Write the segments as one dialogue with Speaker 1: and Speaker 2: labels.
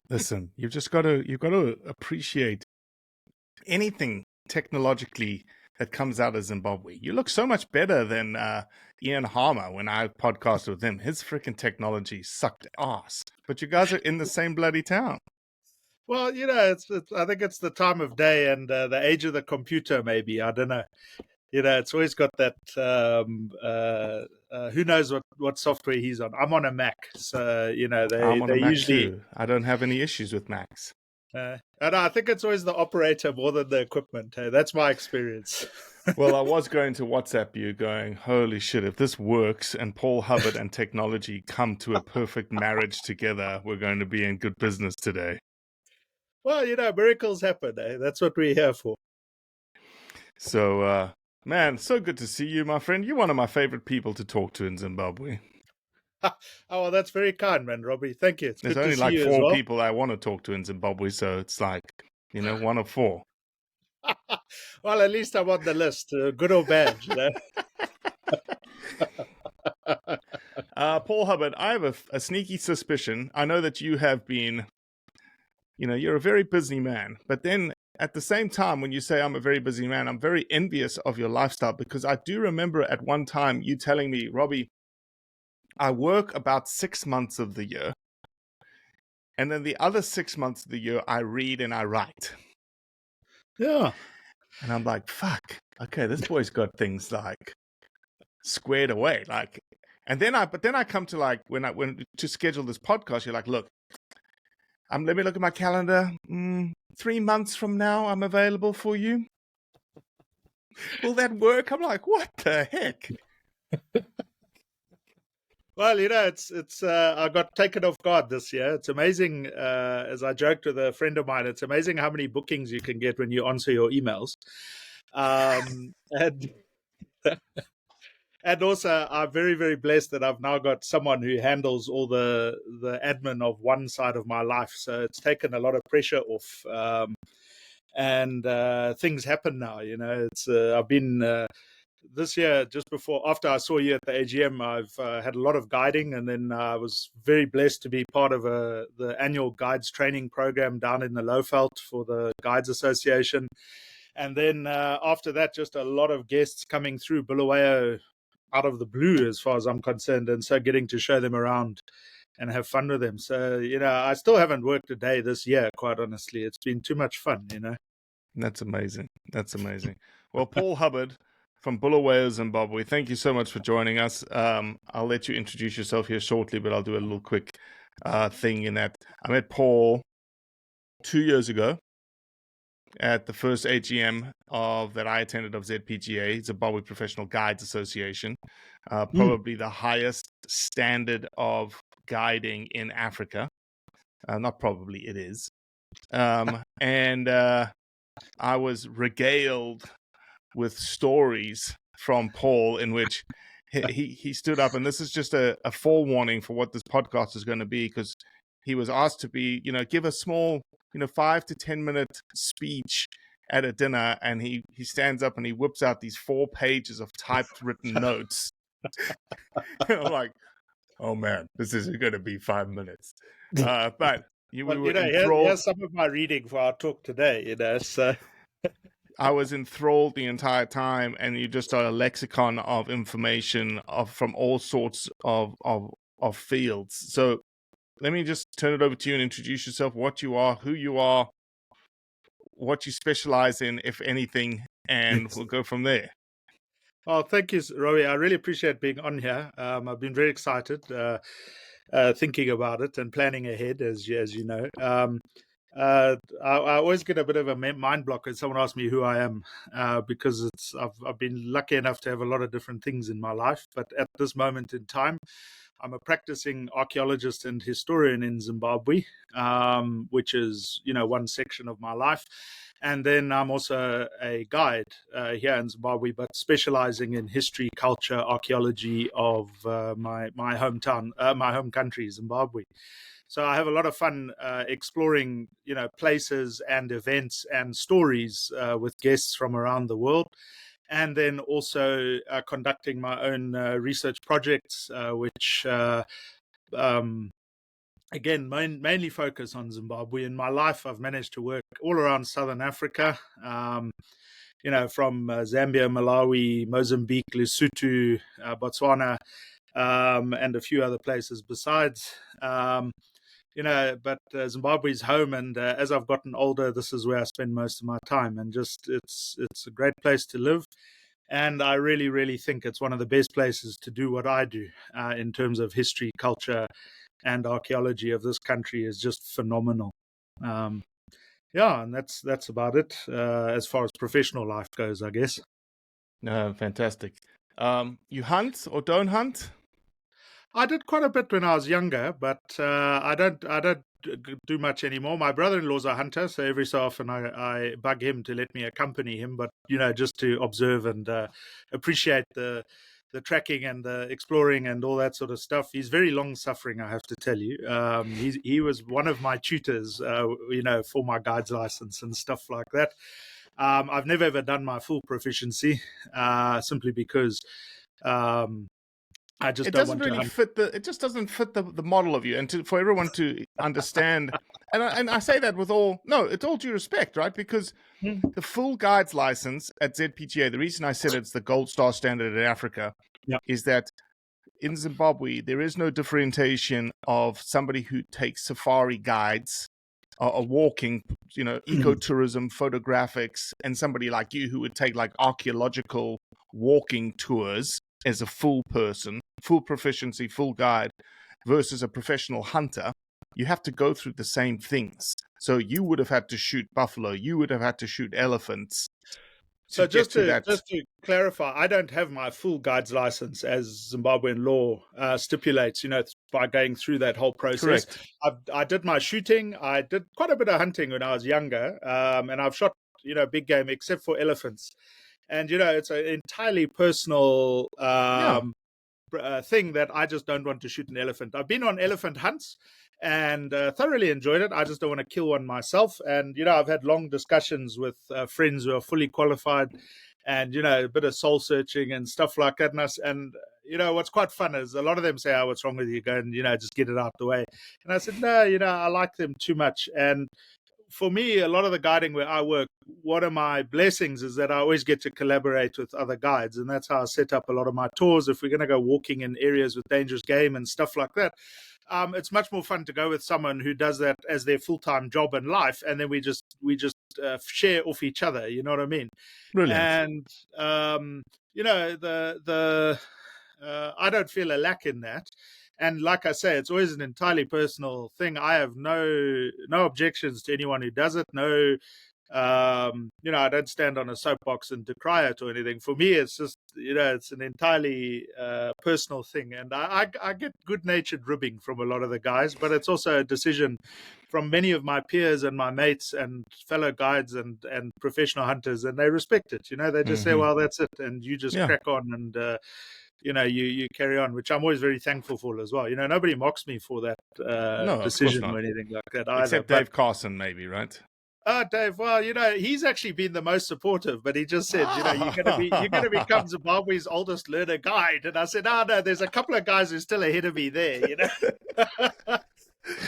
Speaker 1: Listen, you've got to appreciate anything technologically that comes out of Zimbabwe. You look so much better than Ian Harmer when I podcasted with him. His freaking technology sucked ass. But you guys are in the same bloody town.
Speaker 2: Well, it's I think it's the time of day and the age of the computer, maybe. I don't know. It's always got that. Who knows what software he's on? I'm on a Mac, so
Speaker 1: I'm on a
Speaker 2: they
Speaker 1: Mac
Speaker 2: usually.
Speaker 1: too. I don't have any issues with Macs.
Speaker 2: And I think it's always the operator more than the equipment. Hey, that's my experience.
Speaker 1: Well, I was going to WhatsApp you going, holy shit, if this works and Paul Hubbard and technology come to a perfect marriage together, we're going to be in good business today.
Speaker 2: Well, miracles happen. Eh? That's what we're here for.
Speaker 1: So, man, so good to see you, my friend. You're one of my favorite people to talk to in Zimbabwe.
Speaker 2: Oh, well, that's very kind, man, Robbie. Thank you. It's
Speaker 1: There's
Speaker 2: good
Speaker 1: only
Speaker 2: to see
Speaker 1: like
Speaker 2: you
Speaker 1: 4
Speaker 2: as well.
Speaker 1: people I want to talk to in Zimbabwe, so it's like, one of 4.
Speaker 2: Well, at least I'm on the list, good or bad.
Speaker 1: Paul Hubbard, I have a sneaky suspicion. I know that you have been, you're a very busy man, but then at the same time, when you say I'm a very busy man, I'm very envious of your lifestyle, because I do remember at one time you telling me, Robbie, I work about 6 months of the year, and then the other 6 months of the year, I read and I write.
Speaker 2: Yeah.
Speaker 1: And I'm like, fuck, okay, this boy's got things like squared away. Like, but then I come to like, when to schedule this podcast, you're like, look, let me look at my calendar. 3 months from now, I'm available for you. Will that work? I'm like, what the heck?
Speaker 2: Well, it's I got taken off guard this year. It's amazing, as I joked with a friend of mine, it's amazing how many bookings you can get when you answer your emails. And and also, I'm very, very blessed that I've now got someone who handles all the admin of one side of my life. So it's taken a lot of pressure off. And things happen now. It's I've been this year, just after I saw you at the AGM, I've had a lot of guiding, and then I was very blessed to be part of the annual guides training program down in the Lowveld for the Guides Association. And then after that, just a lot of guests coming through Bulawayo out of the blue, as far as I'm concerned, and so getting to show them around and have fun with them. So, I still haven't worked a day this year, quite honestly. It's been too much fun,
Speaker 1: That's amazing. That's amazing. Well, Paul Hubbard from Bulawayo, Zimbabwe, thank you so much for joining us. I'll let you introduce yourself here shortly, but I'll do a little quick thing in that. I met Paul 2 years ago at the first AGM that I attended of ZPGA, Zimbabwe Professional Guides Association, probably the highest standard of guiding in Africa. Not probably, it is. And I was regaled with stories from Paul in which he stood up, and this is just a forewarning for what this podcast is going to be, because he was asked to give a small 5 to 10 minute speech at a dinner, and he stands up and he whips out these 4 pages of typed written notes. I'm like, oh man, this isn't going to be 5 minutes. But
Speaker 2: here's some of my reading for our talk today. So
Speaker 1: I was enthralled the entire time, and you just are a lexicon of information from all sorts of fields. So let me just turn it over to you and introduce yourself, what you are, who you are, what you specialize in, if anything, and we'll go from there.
Speaker 2: Oh, thank you, Robbie. I really appreciate being on here. I've been very excited thinking about it and planning ahead, as you know. I always get a bit of a mind block when someone asks me who I am, because I've been lucky enough to have a lot of different things in my life. But at this moment in time, I'm a practicing archaeologist and historian in Zimbabwe, which is one section of my life. And then I'm also a guide here in Zimbabwe, but specializing in history, culture, archaeology of my hometown, my home country, Zimbabwe. So I have a lot of fun exploring, places and events and stories with guests from around the world. And then also conducting my own research projects, which again, mainly focus on Zimbabwe. In my life, I've managed to work all around Southern Africa, from Zambia, Malawi, Mozambique, Lesotho, Botswana, and a few other places besides. But Zimbabwe's home, and as I've gotten older, this is where I spend most of my time, and just it's a great place to live. And I really, really think it's one of the best places to do what I do in terms of history, culture, and archaeology of this country is just phenomenal. And that's about it as far as professional life goes, I guess.
Speaker 1: Fantastic. You hunt or don't hunt?
Speaker 2: I did quite a bit when I was younger, but I don't do much anymore. My brother-in-law's a hunter, so every so often I bug him to let me accompany him, but just to observe and appreciate the tracking and the exploring and all that sort of stuff. He's very long-suffering, I have to tell you. He was one of my tutors, for my guides license and stuff like that. I've never ever done my full proficiency, simply because I just don't want to.
Speaker 1: It just doesn't fit the model of you, and for everyone to understand. And I say that with it's all due respect, right? Because the full guides license at ZPTA, the reason I said it's the gold star standard in Africa, is that in Zimbabwe there is no differentiation of somebody who takes safari guides or walking, ecotourism, photographics, and somebody like you who would take like archaeological walking tours as a full person, full proficiency, full guide, versus a professional hunter. You have to go through the same things. So you would have had to shoot buffalo, you would have had to shoot elephants.
Speaker 2: So just to clarify, I don't have my full guides license as Zimbabwean law stipulates, by going through that whole process.
Speaker 1: Correct.
Speaker 2: I did my shooting. I did quite a bit of hunting when I was younger, and I've shot, big game except for elephants. And, it's an entirely personal thing that I just don't want to shoot an elephant. I've been on elephant hunts and thoroughly enjoyed it. I just don't want to kill one myself. And, I've had long discussions with friends who are fully qualified and, a bit of soul searching and stuff like that. And what's quite fun is a lot of them say, oh, what's wrong with you? Go and, just get it out the way. And I said, no, I like them too much. And for me, a lot of the guiding where I work, one of my blessings is that I always get to collaborate with other guides. And that's how I set up a lot of my tours. If we're going to go walking in areas with dangerous game and stuff like that, it's much more fun to go with someone who does that as their full-time job in life. And then we just share off each other. You know what I mean?
Speaker 1: Brilliant.
Speaker 2: And, I don't feel a lack in that. And like I say, it's always an entirely personal thing. I have no objections to anyone who does it. I don't stand on a soapbox and decry it or anything. For me, it's just, it's an entirely personal thing. And I get good-natured ribbing from a lot of the guys, but it's also a decision from many of my peers and my mates and fellow guides and professional hunters, and they respect it. They just say, well, that's it. And you just crack on and, you carry on, which I'm always very thankful for as well. Nobody mocks me for that decision or anything like that either.
Speaker 1: Except Dave Carson, maybe, right?
Speaker 2: Dave, well, he's actually been the most supportive, but he just said, you're going to become Zimbabwe's oldest learner guide. And I said, no, there's a couple of guys who are still ahead of me there,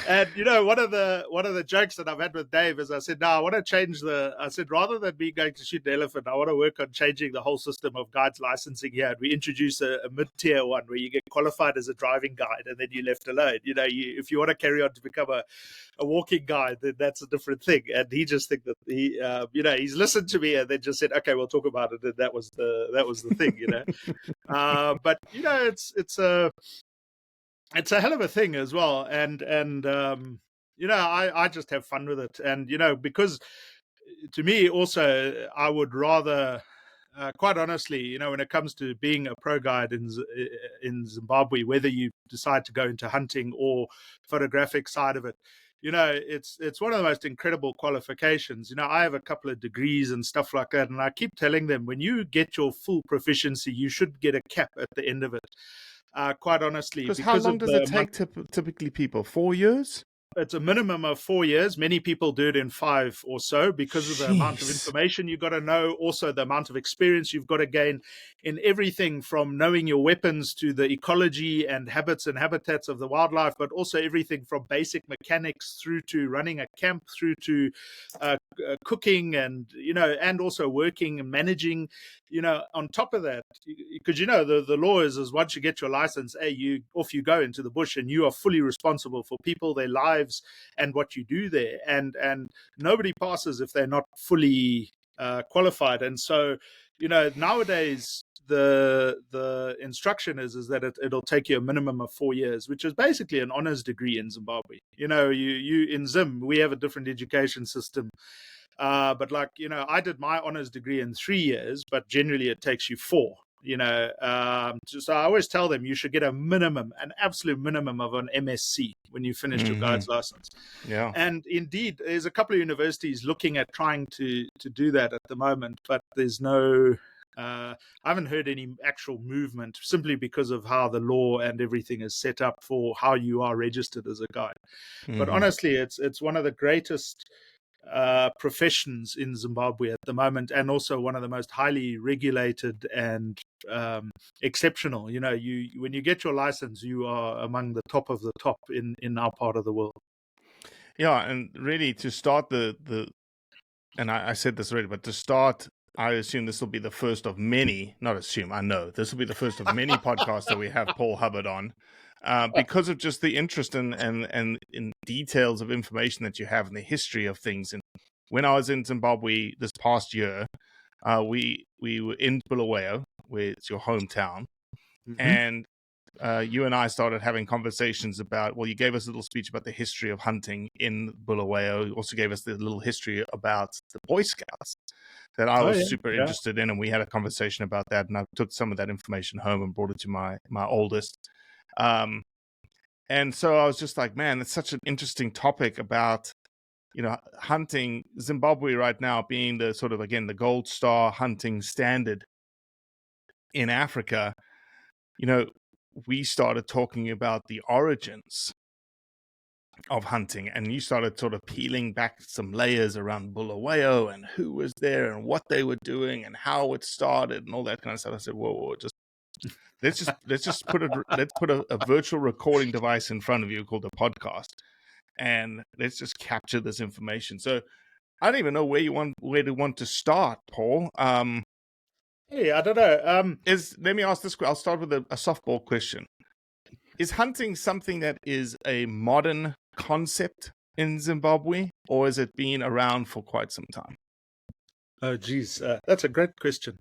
Speaker 2: And one of the jokes that I've had with Dave is I said, no, I want to change I said, rather than me going to shoot an elephant, I want to work on changing the whole system of guides licensing here. And we introduce a mid-tier one where you get qualified as a driving guide and then you're left alone. If you want to carry on to become a walking guide, then that's a different thing. And he just think that he's listened to me and then just said, okay, we'll talk about it. And that was the thing, but it's a hell of a thing as well. And I just have fun with it. And, because to me also, I would rather, quite honestly, when it comes to being a pro guide in Zimbabwe, whether you decide to go into hunting or photographic side of it, it's one of the most incredible qualifications. I have a couple of degrees and stuff like that. And I keep telling them, when you get your full proficiency, you should get a cap at the end of it. Quite honestly.
Speaker 1: Because how long does it take typically people? 4 years?
Speaker 2: it's a minimum of 4 years. Many people do it in 5 or so because of the amount of information you've got to know, also the amount of experience you've got to gain in everything from knowing your weapons to the ecology and habits and habitats of the wildlife, but also everything from basic mechanics through to running a camp, through to cooking and, and also working and managing, on top of that, because, the law is once you get your license, off you go into the bush and you are fully responsible for people, their lives and what you do there. And nobody passes if they're not fully qualified. And so, nowadays, the instruction is that it'll take you a minimum of 4 years, which is basically an honors degree in Zimbabwe. You in Zim, we have a different education system. But I did my honors degree in 3 years, but generally it takes you 4. So I always tell them you should get an absolute minimum of an MSc when you finish your guide's license.
Speaker 1: Yeah.
Speaker 2: And indeed, there's a couple of universities looking at trying to do that at the moment, but there's no. I haven't heard any actual movement simply because of how the law and everything is set up for how you are registered as a guide. But honestly, it's one of the greatest professions in Zimbabwe at the moment, and also one of the most highly regulated and exceptional. When you get your license, you are among the top of the top in our part of the world.
Speaker 1: Yeah, and really to start and I said this already, but to start, I assume this will be the first of many, not assume, I know, this will be the first of many podcasts that we have Paul Hubbard on, because of just the interest and in details of information that you have in the history of things. And when I was in Zimbabwe this past year, we were in Bulawayo, where it's your hometown, and you and I started having conversations about, well, you gave us a little speech about the history of hunting in Bulawayo. You also gave us the little history about the Boy Scouts that I was super interested in, and we had a conversation about that, and I took some of that information home and brought it to my oldest. And so I was just like, man, it's such an interesting topic about, hunting. Zimbabwe right now being the sort of, again, the gold star hunting standard in Africa. We started talking about the origins of hunting, and you started sort of peeling back some layers around Bulawayo and who was there and what they were doing and how it started and all that kind of stuff. I said, whoa, let's put a virtual recording device in front of you called a podcast, and let's just capture this information. So I don't even know where to want to start, Paul.
Speaker 2: Hey, I don't know.
Speaker 1: Let me ask this. I'll start with a softball question. Is hunting something that is a modern concept in Zimbabwe, or has it been around for quite some time?
Speaker 2: Oh, geez, that's a great question.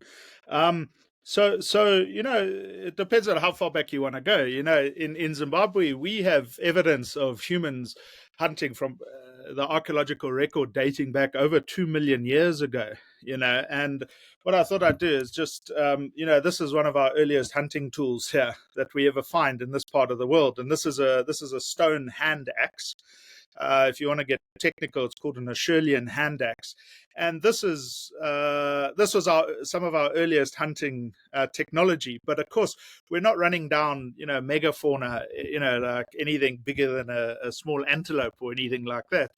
Speaker 2: So it depends on how far back you want to go. In Zimbabwe, we have evidence of humans hunting from the archaeological record dating back over 2 million years ago. And what I thought I'd do is just, this is one of our earliest hunting tools here that we ever find in this part of the world, and this is a stone hand axe. If you want to get technical, it's called an Acheulean hand axe. And this was some of our earliest hunting technology. But of course, we're not running down, megafauna, like anything bigger than a small antelope or anything like that.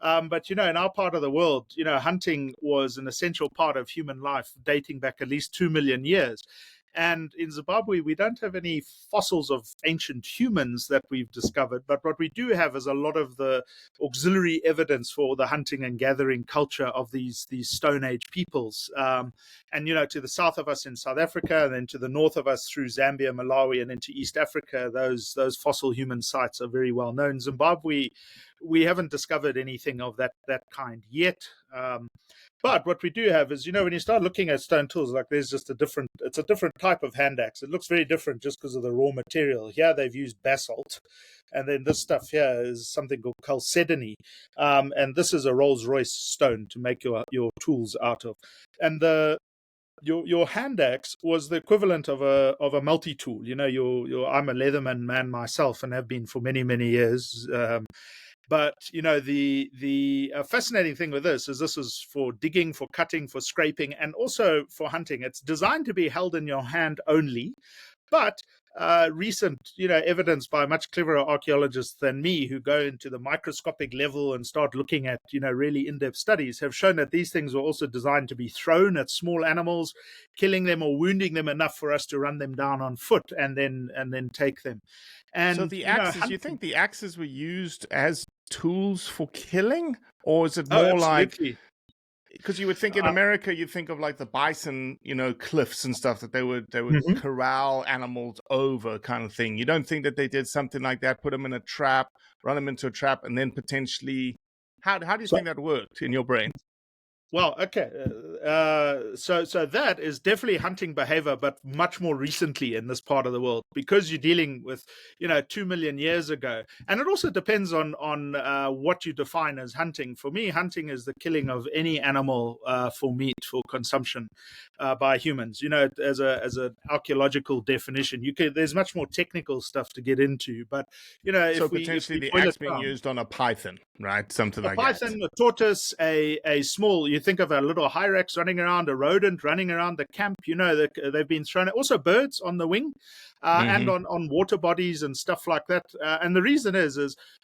Speaker 2: But, in our part of the world, hunting was an essential part of human life dating back at least 2 million years. And in Zimbabwe, we don't have any fossils of ancient humans that we've discovered. But what we do have is a lot of the auxiliary evidence for the hunting and gathering culture of these Stone Age peoples. And, to the south of us in South Africa, and then to the north of us through Zambia, Malawi, and into East Africa, those fossil human sites are very well known. Zimbabwe, we haven't discovered anything of that kind yet. But what we do have is, when you start looking at stone tools, like it's a different type of hand axe. It looks very different just because of the raw material. Here they've used basalt, and then this stuff here is something called chalcedony, and this is a Rolls-Royce stone to make your tools out of. And your hand axe was the equivalent of a multi-tool. I'm a Leatherman man myself and have been for many, many years. But, the fascinating thing with this is for digging, for cutting, for scraping, and also for hunting. It's designed to be held in your hand only. But recent, evidence by much cleverer archaeologists than me, who go into the microscopic level and start looking at, really in-depth studies, have shown that these things were also designed to be thrown at small animals, killing them or wounding them enough for us to run them down on foot and then take them.
Speaker 1: So
Speaker 2: And
Speaker 1: the axes, you think the axes were used as tools for killing, or is it more like?
Speaker 2: absolutely.
Speaker 1: Because you would think in America, you think of like the bison, cliffs and stuff that they would
Speaker 2: Mhm.
Speaker 1: corral animals over, kind of thing. You don't think that they did something like that, put them in a trap, run them into a trap, and then potentially, how do you
Speaker 2: So
Speaker 1: think that worked in your brain?
Speaker 2: Well, okay. So that is definitely hunting behavior, but much more recently in this part of the world, because you're dealing with, 2 million years ago, and it also depends on what you define as hunting. For me, hunting is the killing of any animal for meat, for consumption by humans. As an archaeological definition, there's much more technical stuff to get into, but
Speaker 1: So
Speaker 2: if
Speaker 1: potentially
Speaker 2: we
Speaker 1: the
Speaker 2: boil it
Speaker 1: axe being
Speaker 2: down.
Speaker 1: used on a python, right? Something
Speaker 2: A
Speaker 1: like that.
Speaker 2: python, a tortoise, a small, you think of a little hyrax running around, a rodent running around the camp, they've been thrown, also birds on the wing, and
Speaker 1: Hmm.
Speaker 2: on water bodies and stuff like that. And the reason is,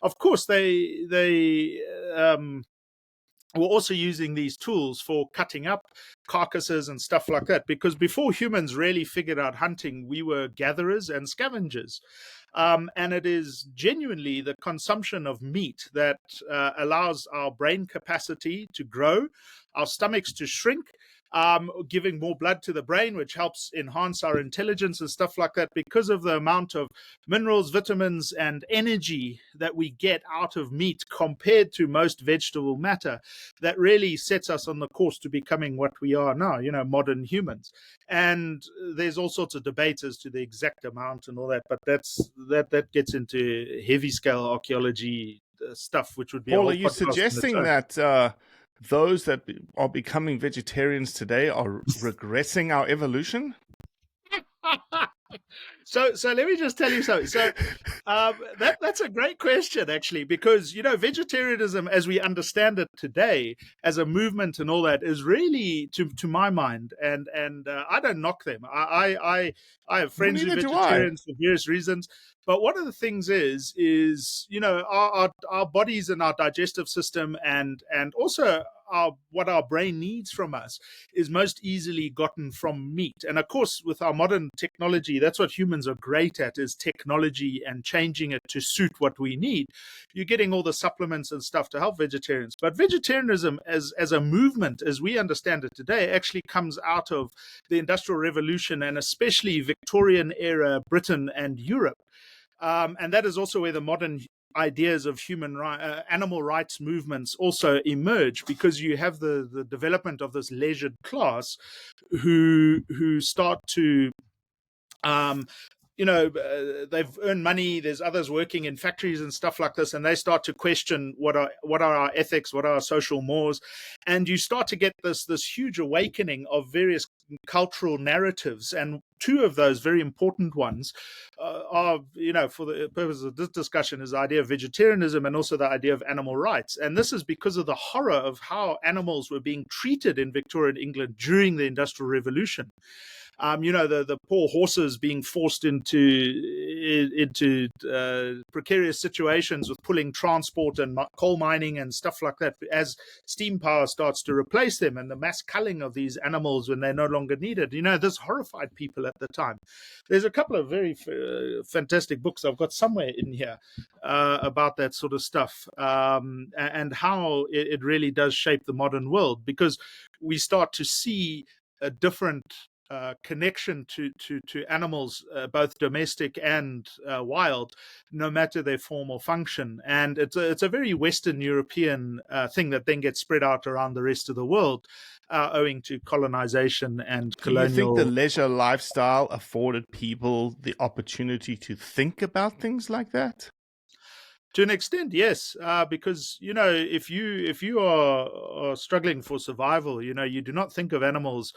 Speaker 2: of course, they we're also using these tools for cutting up carcasses and stuff like that, because before humans really figured out hunting, we were gatherers and scavengers. And it is genuinely the consumption of meat that allows our brain capacity to grow, our stomachs to shrink, giving more blood to the brain, which helps enhance our intelligence and stuff like that, because of the amount of minerals, vitamins, and energy that we get out of meat compared to most vegetable matter. That really sets us on the course to becoming what we are now, modern humans. And there's all sorts of debates as to the exact amount and all that, but that gets into heavy scale archaeology stuff, which would be a
Speaker 1: Paul, are
Speaker 2: whole
Speaker 1: you
Speaker 2: podcast on its
Speaker 1: suggesting
Speaker 2: own.
Speaker 1: that those that are becoming vegetarians today are regressing our evolution?
Speaker 2: So let me just tell you something. So that's a great question, actually, because vegetarianism, as we understand it today, as a movement and all that, is really, to my mind, and I don't knock them. I have
Speaker 1: Well,
Speaker 2: friends who are
Speaker 1: neither do I.
Speaker 2: vegetarians for various reasons. But one of the things is our bodies and our digestive system, and also what our brain needs from us, is most easily gotten from meat. And of course, with our modern technology, that's what humans are great at, is technology and changing it to suit what we need. You're getting all the supplements and stuff to help vegetarians. But vegetarianism as a movement, as we understand it today, actually comes out of the Industrial Revolution, and especially Victorian era Britain and Europe. And that is also where the modern ideas of animal rights movements also emerge, because you have the development of this leisured class who start to um, they've earned money. There's others working in factories and stuff like this, and they start to question what are our ethics, what are our social mores, and you start to get this huge awakening of various cultural narratives. And two of those very important ones are, for the purpose of this discussion, is the idea of vegetarianism and also the idea of animal rights. And this is because of the horror of how animals were being treated in Victorian England during the Industrial Revolution. The poor horses being forced into precarious situations with pulling transport and coal mining and stuff like that, as steam power starts to replace them, and the mass culling of these animals when they're no longer needed. This horrified people at the time. There's a couple of very fantastic books I've got somewhere in here about that sort of stuff, and how it really does shape the modern world, because we start to see a different connection to animals, both domestic and wild, no matter their form or function. And it's a very Western European thing that then gets spread out around the rest of the world, owing to colonization and
Speaker 1: Do you think the
Speaker 2: colonial.
Speaker 1: leisure lifestyle afforded people the opportunity to think about things like that?
Speaker 2: To an extent, yes, because if you are struggling for survival, you do not think of animals,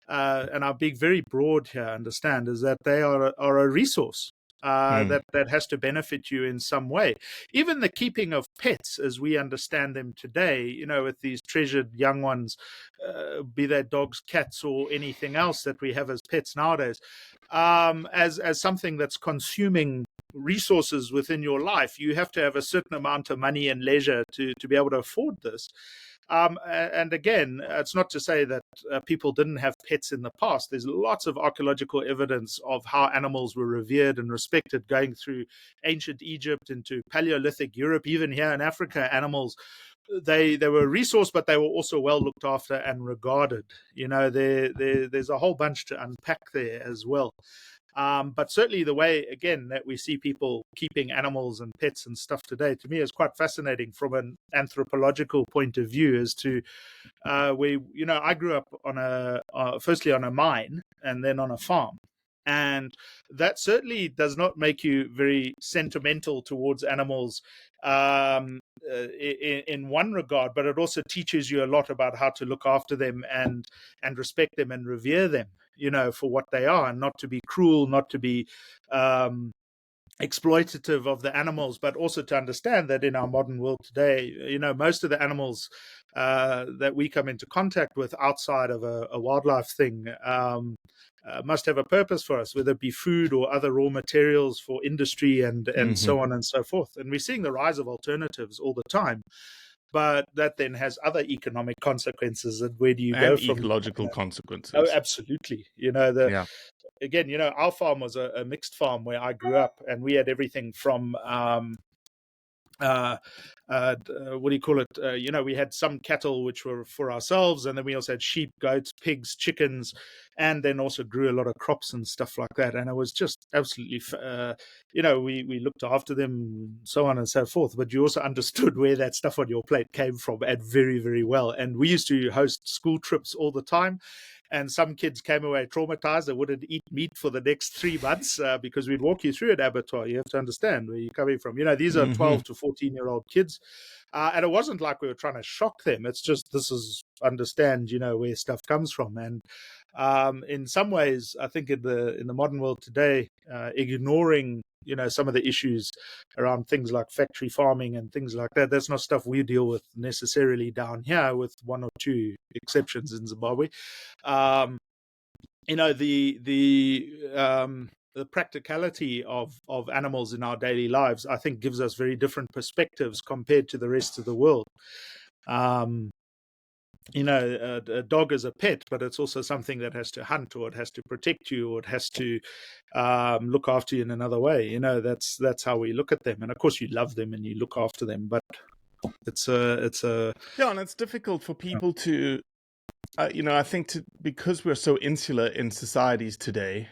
Speaker 2: and I'll be very broad here. Understand is that they are a resource. that has to benefit you in some way. Even the keeping of pets, as we understand them today, with these treasured young ones, be they dogs, cats, or anything else that we have as pets nowadays, as something that's consuming resources within your life. You have to have a certain amount of money and leisure to be able to afford this. And again, it's not to say that people didn't have pets in the past. There's lots of archaeological evidence of how animals were revered and respected going through ancient Egypt into Paleolithic Europe. Even here in Africa, animals, they were a resource, but they were also well looked after and regarded. There's a whole bunch to unpack there as well. But certainly the way, again, that we see people keeping animals and pets and stuff today, to me, is quite fascinating from an anthropological point of view as to I grew up on firstly on a mine and then on a farm. And that certainly does not make you very sentimental towards animals in one regard, but it also teaches you a lot about how to look after them and respect them and revere them, for what they are, and not to be cruel, not to be exploitative of the animals, but also to understand that in our modern world today, most of the animals that we come into contact with outside of a wildlife thing must have a purpose for us, whether it be food or other raw materials for industry and so on and so forth. And we're seeing the rise of alternatives all the time. But that then has other economic consequences. And where do you go from
Speaker 1: ecological consequences?
Speaker 2: Oh, absolutely. Again, our farm was a mixed farm where I grew up, and we had everything from what do you call it? We had some cattle which were for ourselves, and then we also had sheep, goats, pigs, chickens, and then also grew a lot of crops and stuff like that. And it was just absolutely, we looked after them, so on and so forth. But you also understood where that stuff on your plate came from, and very, very well. And we used to host school trips all the time. And some kids came away traumatized. They wouldn't eat meat for the next 3 months because we'd walk you through an abattoir. You have to understand where you're coming from. These are 12 to 14-year-old kids. And it wasn't like we were trying to shock them. It's just, this is understand, where stuff comes from. And in some ways, I think in the modern world today, ignoring some of the issues around things like factory farming and things like that, that's not stuff we deal with necessarily down here, with one or two exceptions in Zimbabwe. The practicality of animals in our daily lives, I think, gives us very different perspectives compared to the rest of the world. A dog is a pet, but it's also something that has to hunt, or it has to protect you, or it has to look after you in another way. That's how we look at them. And of course, you love them and you look after them, but it's a
Speaker 1: and it's difficult for people to, I think because we're so insular in societies today,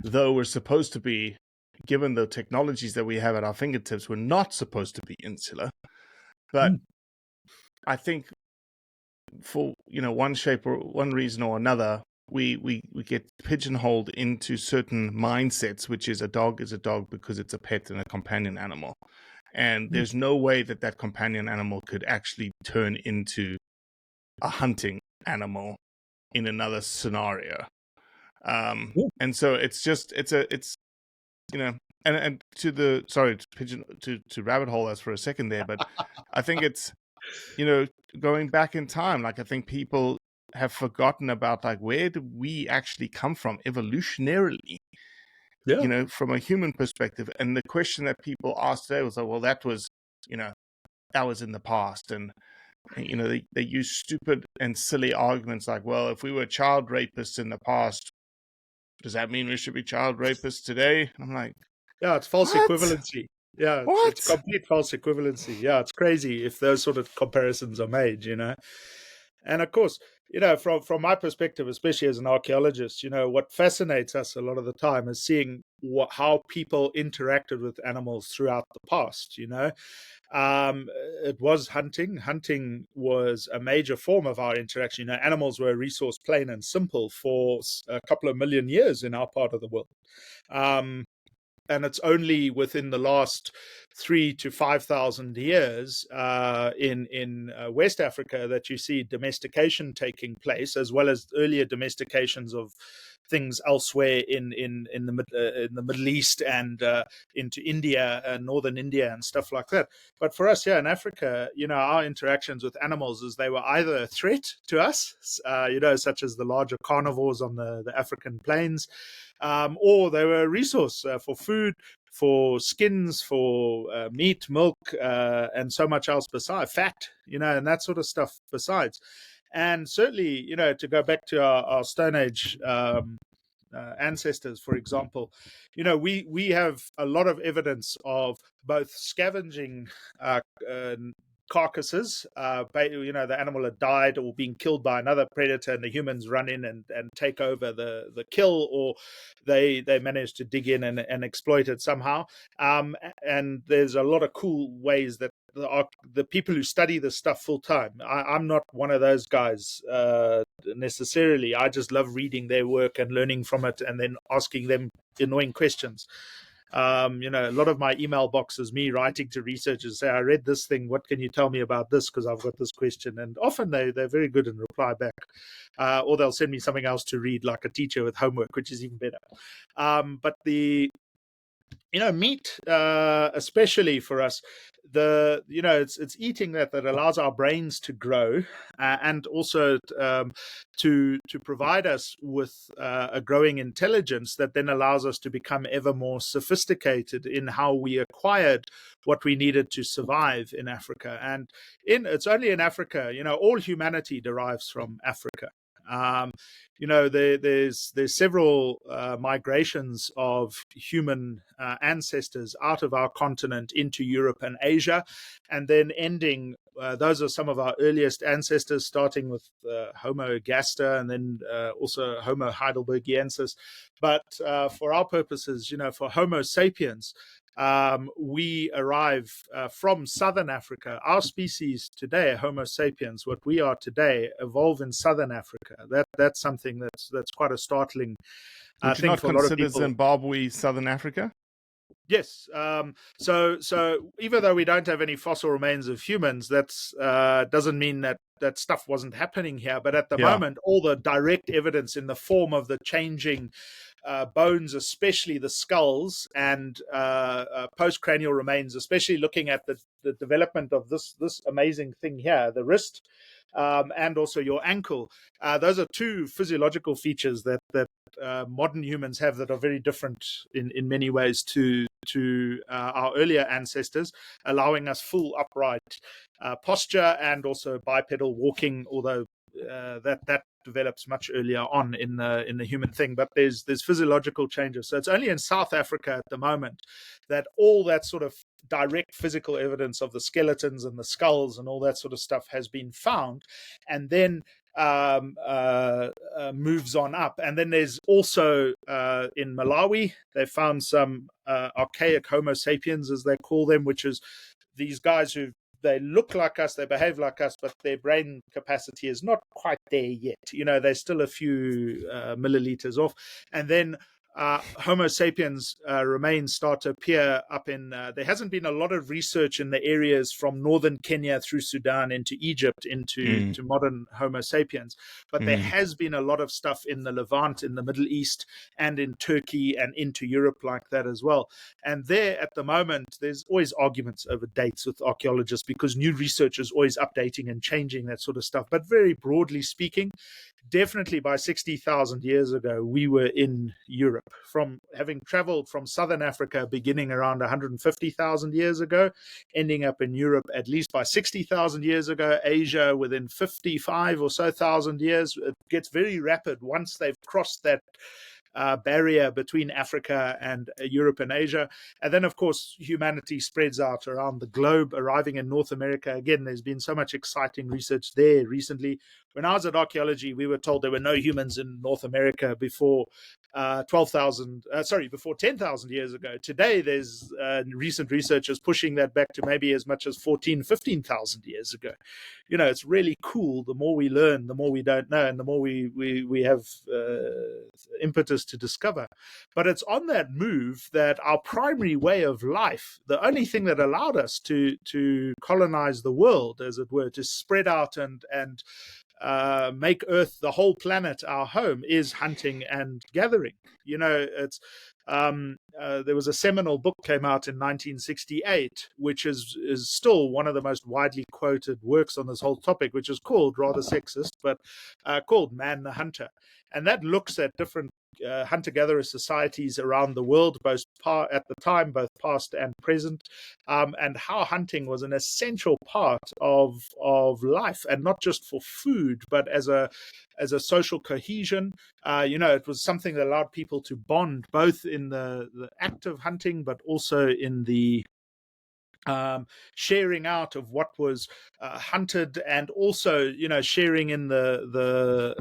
Speaker 1: though we're supposed to be, given the technologies that we have at our fingertips, we're not supposed to be insular. But I think for one shape or one reason or another, we get pigeonholed into certain mindsets, which is a dog because it's a pet and a companion animal, and there's no way that companion animal could actually turn into a hunting animal in another scenario. And so it's and to rabbit hole us for a second there, but I think it's going back in time, like I think people have forgotten about like where do we actually come from evolutionarily, from a human perspective. And the question that people asked today was like, well, that was in the past, and they use stupid and silly arguments like, well, if we were child rapists in the past, does that mean we should be child rapists today? And I'm like,
Speaker 2: yeah, it's false equivalency. Yeah, it's complete false equivalency. Yeah, it's crazy if those sort of comparisons are made, And of course, from my perspective, especially as an archaeologist, what fascinates us a lot of the time is seeing how people interacted with animals throughout the past. It was hunting. Hunting was a major form of our interaction. Animals were a resource, plain and simple, for a couple of million years in our part of the world. And it's only within the last 3,000 to 5,000 years in West Africa that you see domestication taking place, as well as earlier domestications of things elsewhere in the Middle East and into India and northern India and stuff like that. But for us here in Africa, our interactions with animals is they were either a threat to us, such as the larger carnivores on the African plains, or they were a resource for food, for skins, for meat, milk, and so much else besides fat, and that sort of stuff besides. And certainly, to go back to our Stone Age ancestors, for example, we have a lot of evidence of both scavenging carcasses, the animal had died or been killed by another predator, and the humans run in and take over the kill, or they manage to dig in and exploit it somehow. And there's a lot of cool ways that the people who study this stuff full time. I'm not one of those guys necessarily. I just love reading their work and learning from it, and then asking them annoying questions. A lot of my email box is me writing to researchers, say, I read this thing, what can you tell me about this, because I've got this question. And often they're very good and reply back, or they'll send me something else to read, like a teacher with homework, which is even better. But the meat, especially for us, it's eating that allows our brains to grow, and also to provide us with a growing intelligence that then allows us to become ever more sophisticated in how we acquired what we needed to survive in Africa. And it's only in Africa, all humanity derives from Africa. There's several migrations of human ancestors out of our continent into Europe and Asia, and then ending. Those are some of our earliest ancestors, starting with Homo ergaster, and then also Homo heidelbergiensis. But for our purposes, for Homo sapiens, we arrive from southern Africa. Our species today, Homo sapiens, what we are today, evolve in southern Africa. That's something that's quite a startling thing for a lot of people.
Speaker 1: Zimbabwe southern Africa?
Speaker 2: Yes. So even though we don't have any fossil remains of humans, that's doesn't mean that stuff wasn't happening here. But at the moment, all the direct evidence in the form of the changing bones, especially the skulls, and postcranial remains, especially looking at the development of this amazing thing here, the wrist, and also your ankle. Those are two physiological features that modern humans have that are very different in many ways to our earlier ancestors, allowing us full upright posture and also bipedal walking, although that develops much earlier on in the human thing. But there's physiological changes. So it's only in South Africa at the moment that all that sort of direct physical evidence of the skeletons and the skulls and all that sort of stuff has been found, and then moves on up. And then there's also in Malawi, they found some archaic Homo sapiens, as they call them, which is these guys who they look like us, they behave like us, but their brain capacity is not quite there yet. They're still a few milliliters off. And then Homo sapiens remains start to appear up in, there hasn't been a lot of research in the areas from northern Kenya through Sudan into Egypt into modern Homo sapiens, but there has been a lot of stuff in the Levant, in the Middle East, and in Turkey and into Europe like that as well. And there at the moment, there's always arguments over dates with archaeologists because new research is always updating and changing that sort of stuff. But very broadly speaking, definitely by 60,000 years ago, we were in Europe, from having traveled from southern Africa beginning around 150,000 years ago, ending up in Europe at least by 60,000 years ago, Asia within 55 or so thousand years. It gets very rapid once they've crossed that barrier between Africa and Europe and Asia. And then, of course, humanity spreads out around the globe, arriving in North America. Again, there's been so much exciting research there recently. When I was at archaeology, we were told there were no humans in North America before before 10,000 years ago. Today, there's recent researchers pushing that back to maybe as much as 14, 15,000 years ago. It's really cool. The more we learn, the more we don't know, and the more we have impetus to discover. But it's on that move that our primary way of life, the only thing that allowed us to colonize the world, as it were, to spread out and make Earth, the whole planet, our home, is hunting and gathering. It's there was a seminal book came out in 1968, which is still one of the most widely quoted works on this whole topic, which is called, rather sexist, but called Man the Hunter. And that looks at different hunter-gatherer societies around the world, both at the time, both past and present, and how hunting was an essential part of life, and not just for food, but as a social cohesion. It was something that allowed people to bond, both in the act of hunting, but also in the sharing out of what was hunted, and also sharing in the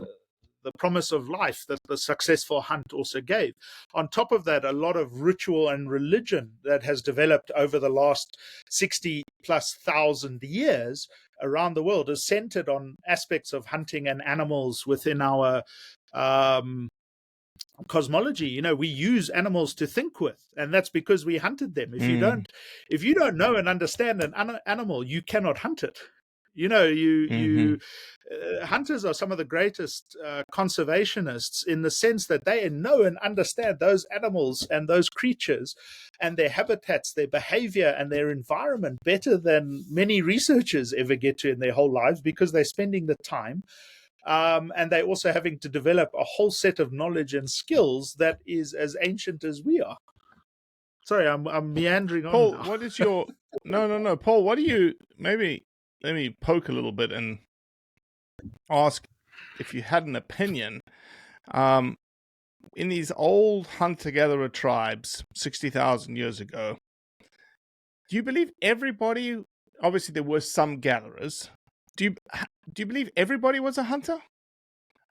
Speaker 2: promise of life that the successful hunt also gave. On top of that, a lot of ritual and religion that has developed over the last 60,000+ years around the world is centered on aspects of hunting and animals within our cosmology. We use animals to think with, and that's because we hunted them. If you don't know and understand an animal, you cannot hunt it. Hunters are some of the greatest conservationists, in the sense that they know and understand those animals and those creatures and their habitats, their behavior and their environment better than many researchers ever get to in their whole lives, because they're spending the time. And they're also having to develop a whole set of knowledge and skills that is as ancient as we are. Sorry, I'm meandering on.
Speaker 1: Paul,
Speaker 2: now.
Speaker 1: what is your... No, Paul, what do you... Maybe let me poke a little bit and ask if you had an opinion. In these old hunter-gatherer tribes 60,000 years ago, do you believe everybody... Obviously, there were some gatherers. Do you believe everybody was a hunter?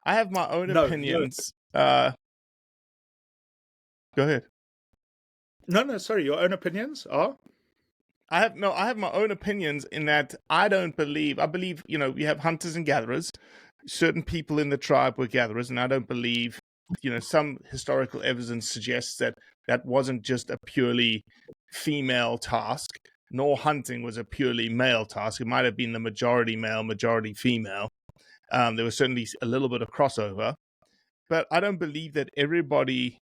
Speaker 1: I have my own opinions. Go ahead.
Speaker 2: No, sorry. Your own opinions are?
Speaker 1: I have my own opinions in that I believe, we have hunters and gatherers. Certain people in the tribe were gatherers, and I don't believe, some historical evidence suggests that wasn't just a purely female task, nor hunting was a purely male task. It might have been the majority male, majority female. There was certainly a little bit of crossover, but I don't believe that everybody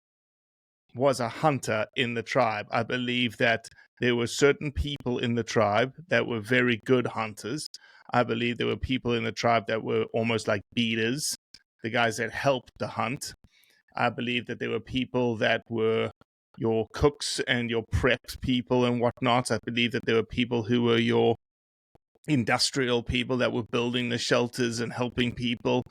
Speaker 1: was a hunter in the tribe. I believe that there were certain people in the tribe that were very good hunters. I believe there were people in the tribe that were almost like beaters, the guys that helped the hunt. I believe that there were people that were your cooks and your prep people and whatnot. I believe that there were people who were your industrial people that were building the shelters and helping people.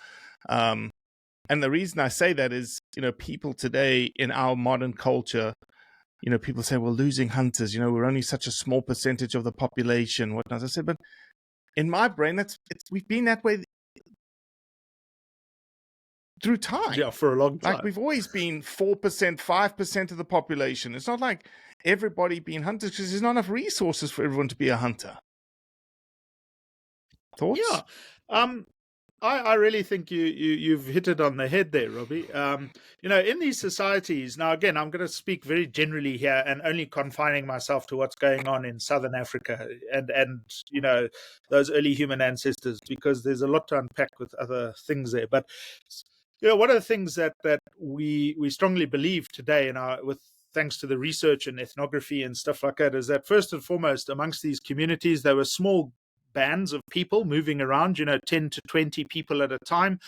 Speaker 1: And the reason I say that is, people today in our modern culture, people say, well, losing hunters, we're only such a small percentage of the population, whatnot. I said, but in my brain, we've been that way through time.
Speaker 2: Yeah, for a long time.
Speaker 1: Like, we've always been 4%, 5% of the population. It's not like everybody being hunters, because there's not enough resources for everyone to be a hunter. Thoughts?
Speaker 2: Yeah. I really think you've hit it on the head there, Robbie. In these societies, now again, I'm going to speak very generally here and only confining myself to what's going on in Southern Africa and those early human ancestors, because there's a lot to unpack with other things there. But one of the things that we strongly believe today, with thanks to the research and ethnography and stuff like that, is that first and foremost, amongst these communities, there were small bands of people moving around, 10 to 20 people at a time.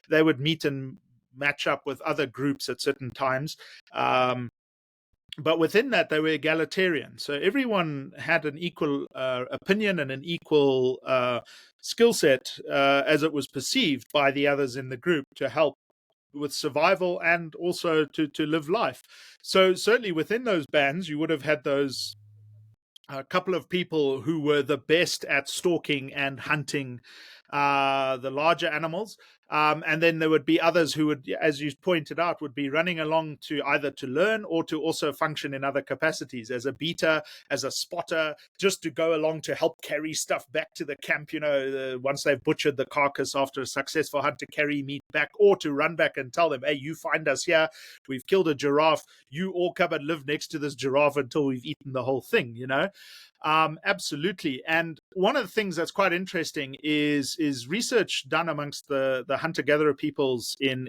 Speaker 2: They would meet and match up with other groups at certain times. But within that, they were egalitarian. So everyone had an equal opinion and an equal skill set as it was perceived by the others in the group to help with survival and also to live life. So certainly within those bands, you would have had those a couple of people who were the best at stalking and hunting the larger animals. And then there would be others who would, as you pointed out, would be running along to either to learn or to also function in other capacities as a beater, as a spotter, just to go along to help carry stuff back to the camp, once they've butchered the carcass after a successful hunt, to carry meat back, or to run back and tell them, hey, you find us here, we've killed a giraffe, you all come and live next to this giraffe until we've eaten the whole thing, Absolutely. And one of the things that's quite interesting is research done amongst the hunter-gatherer peoples in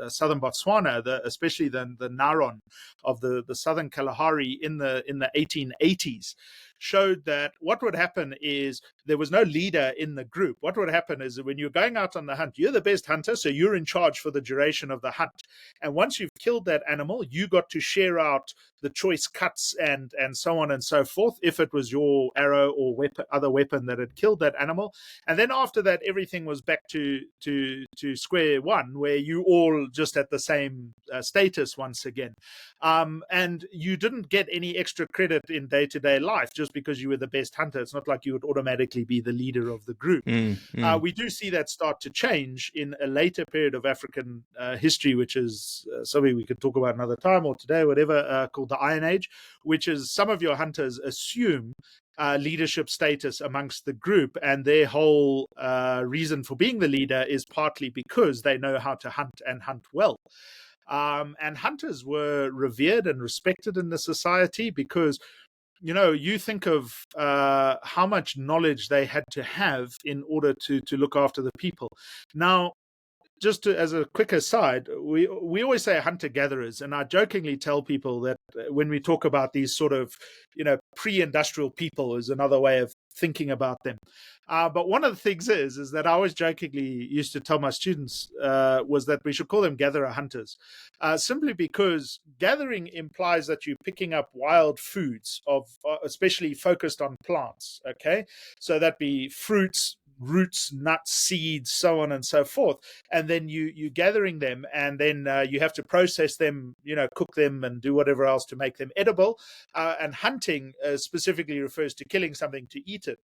Speaker 2: southern Botswana, especially the Naron of the southern Kalahari in the 1880s, showed that what would happen is there was no leader in the group. What would happen is that when you're going out on the hunt, you're the best hunter, so you're in charge for the duration of the hunt. And once you've killed that animal, you got to share out the choice cuts and so on and so forth, if it was your arrow or other weapon that had killed that animal. And then after that, everything was back to square one, where you all just at the same status once again. And you didn't get any extra credit in day-to-day life just because you were the best hunter. It's not like you would automatically be the leader of the group. We do see that start to change in a later period of African history, which is something we could talk about another time or today, whatever, called the Iron Age, which is some of your hunters assume leadership status amongst the group, and their whole reason for being the leader is partly because they know how to hunt and hunt well. And hunters were revered and respected in the society because, you think of how much knowledge they had to have in order to look after the people. Now, just as a quick aside, we always say hunter-gatherers, and I jokingly tell people that when we talk about these sort of, pre-industrial people is another way of thinking about them. But one of the things is that I always jokingly used to tell my students was that we should call them gatherer hunters, simply because gathering implies that you're picking up wild foods especially focused on plants. Okay, so that be fruits, roots, nuts, seeds, so on and so forth. And then you're gathering them, and then you have to process them, cook them and do whatever else to make them edible. And hunting specifically refers to killing something to eat it.